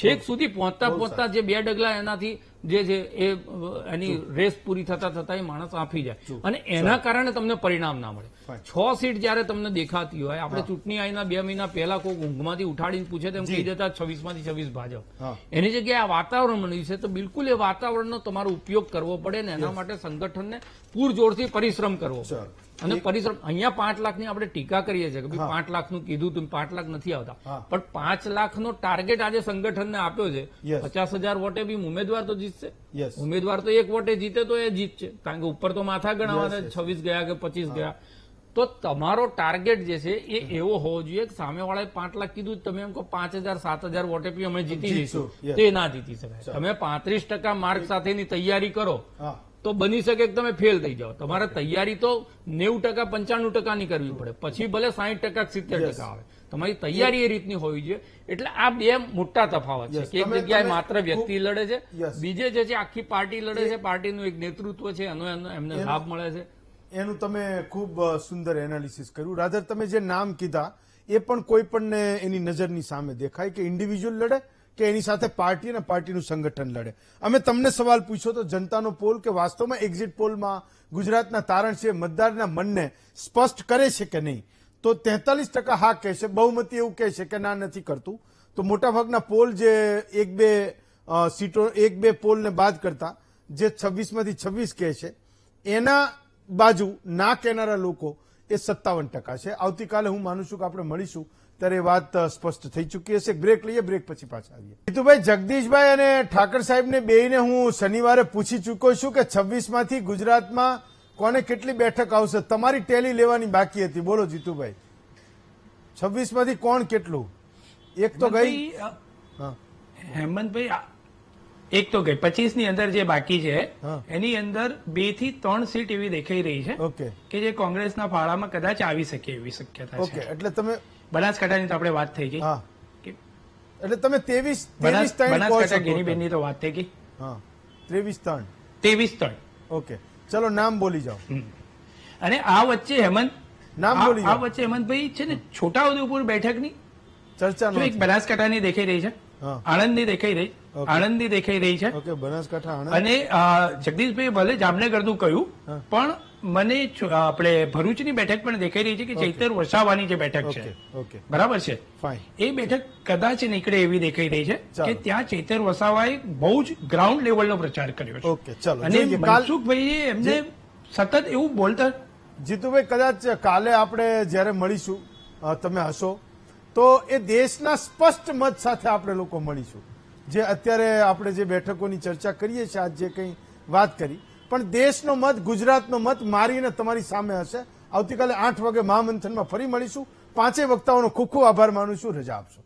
છેક સુધી પહોંચતા જે 2 ડગલા એનાથી જે છે એ એની રેસ પૂરી થતા એ માણસ આંફી જાય અને એના કારણે તમને પરિણામ ના મળે. 6 સીટ જયારે તમને દેખાતી હોય, આપણે ચૂંટણી આવીના 2 મહિના પહેલા કોઈ ઊંઘમાંથી ઉઠાડીને પૂછે તેમ કહી દેતા 26માંથી 26 ભાજપ. એની જગ્યાએ આ વાતાવરણ બન્યું છે તો બિલકુલ એ વાતાવરણનો તમારો ઉપયોગ કરવો પડે ને એના માટે સંગઠનને પૂરજોરથી પરિશ્રમ કરવો પડે. અને પરિશ્રમ અહીંયા 5 લાખની આપણે ટીકા કરીએ છીએ કે 5 લાખનું કીધું તો 5 લાખ નથી આવતા, પણ 5 લાખનો ટાર્ગેટ આજે સંગઠનને આપ્યો છે. 50,000 વોટે બી ઉમેદવાર તો જીતશે. ઉમેદવાર તો 1 વોટે જીતે તો એ જીતશે, કારણ કે ઉપર તો માથા ગણાવવાના 26 ગયા કે 25 ગયા. તો તમારો ટાર્ગેટ જે છે એ એવો હોવો જોઈએ કે સામેવાળાએ 5 લાખ કીધું, તમે એમ કહો 5,000 7,000 વોટે બી અમે જીતી જઈશું, તો એ ના જીતી શકાય. તમે 35% માર્ક સાથેની તૈયારી કરો તો બની શકે કે તમે ફેલ થઈ જાઓ. તમારે તૈયારી તો 90% 95% કરવી પડે, પછી ભલે 60% 70% આવે. તમારી તૈયારી એ રીતની હોવી જોઈએ. એટલે આ 2 મોટા તફાવત છે કે એક જગ્યાએ માત્ર વ્યક્તિ લડે છે, બીજે જે છે આખી પાર્ટી લડે છે, પાર્ટીનું એક નેતૃત્વ છે, એનો એમને લાભ મળે છે. એનું તમે ખૂબ સુંદર એનાલિસિસ કર્યું. રાધર, તમે જે નામ કીધા એ પણ કોઈ પણને એની નજરની સામે દેખાય કે ઇન્ડિવિજ્યુઅલ લડે કે એની સાથે પાર્ટી અને પાર્ટીનું સંગઠન લડે. અમે તમને સવાલ પૂછ્યો તો જનતાનો પોલ કે વાસ્તવમાં એક્ઝિટ પોલમાં ગુજરાતના તારણસિંહ મતદારના મનને સ્પષ્ટ કરે છે કે નહીં, તો 43% હા કહેશે, બહુમતી એવું કહે છે કે ના નથી કરતું. તો મોટાભાગના પોલ જે એક બે પોલને બાદ કરતા જે 26માંથી 26 કહે છે, એના બાજુ ના કહેનારા લોકો એ 57% છે. આવતીકાલે હું માનું છું કે આપણે મળીશું ત્યારે એ વાત સ્પષ્ટ થઈ ચૂકી હશે. બ્રેક લઈએ, બ્રેક પછી પાછા આવીએ. જીતુભાઈ, જગદીશભાઈ અને ઠાકર સાહેબને બેયને હું શનિવારે પૂછી ચૂક્યો છું કે 26માંથી ગુજરાતમાં કોને કેટલી બેઠક આવશે. તમારી ટેલી લેવાની બાકી હતી. બોલો જીતુભાઈ, 26માંથી કોણ કેટલું? એક તો ગઈ. હા, હેમંતભાઈ એક તો ગઈ 25 ની અંદર જે બાકી છે હા. એની અંદર 2 થી 3 સીટ એવી દેખાઈ રહી છે ઓકે કે જે કોંગ્રેસના ફાળામાં કદાચ આવી શકે એવી શક્યતા ઓકે. છે. એટલે તમે બનાસકાંઠાની તો આપણે વાત થઈ ગઈ હા, કે એટલે તમે 23 બનાસકાંઠા ગેનીબેનની તો વાત થઈ ગઈ. હા, 23-3. 23-3 ઓકે, ચલો નામ બોલી જાઓ. અને આ વચ્ચે હેમંત નામ બોલી આ જાઓ. વચ્ચે હેમંતભાઈ છે ને છોટાઉદેપુર બેઠકની ચર્ચા જો એક બનાસકાંઠાની દેખાઈ રહી છે, હા. આણંદની દેખાઈ રહી, ઓકે. આણંદની દેખાઈ રહી છે ઓકે, બનાસકાંઠા આણંદ. અને જગદીશભાઈ ભલે જામનગરનું કહ્યું હા. પણ મને આપણે ભરૂચની બેઠક પણ દેખાઈ રહી છે કે ચૈતર વસાવાની જે બેઠક ઓકે છે, ઓકે, બરાબર છે, ફાઇન. એ બેઠક કદાચ નીકળે એવી દેખાઈ રહી છે ચાલો. કે ત્યાં ચૈતર વસાવાએ બહુ જ ગ્રાઉન્ડ લેવલનો પ્રચાર કર્યો છે. ઓકે, ચલો અને જોઈએ. કાલ મનસુખભાઈએ એમને સતત એવું બોલતા જીતુભાઈ, કદાચ કાલે આપણે જ્યારે મળીશું તમે હશો તો એ દેશના સ્પષ્ટ મત સાથે આપણે લોકો મળીશું. જે અત્યારે આપણે જે બેઠકોની ચર્ચા કરીએ છીએ, આજ જે કંઈ વાત કરી, પણ દેશનો મત, ગુજરાતનો મત મારીને તમારી સામે હશે. આવતીકાલે 8 વાગે મહામંથનમાં ફરી મળીશું. પાંચેય વક્તાઓનો ખૂબ ખૂબ આભાર માનું છું. રજા આપશો.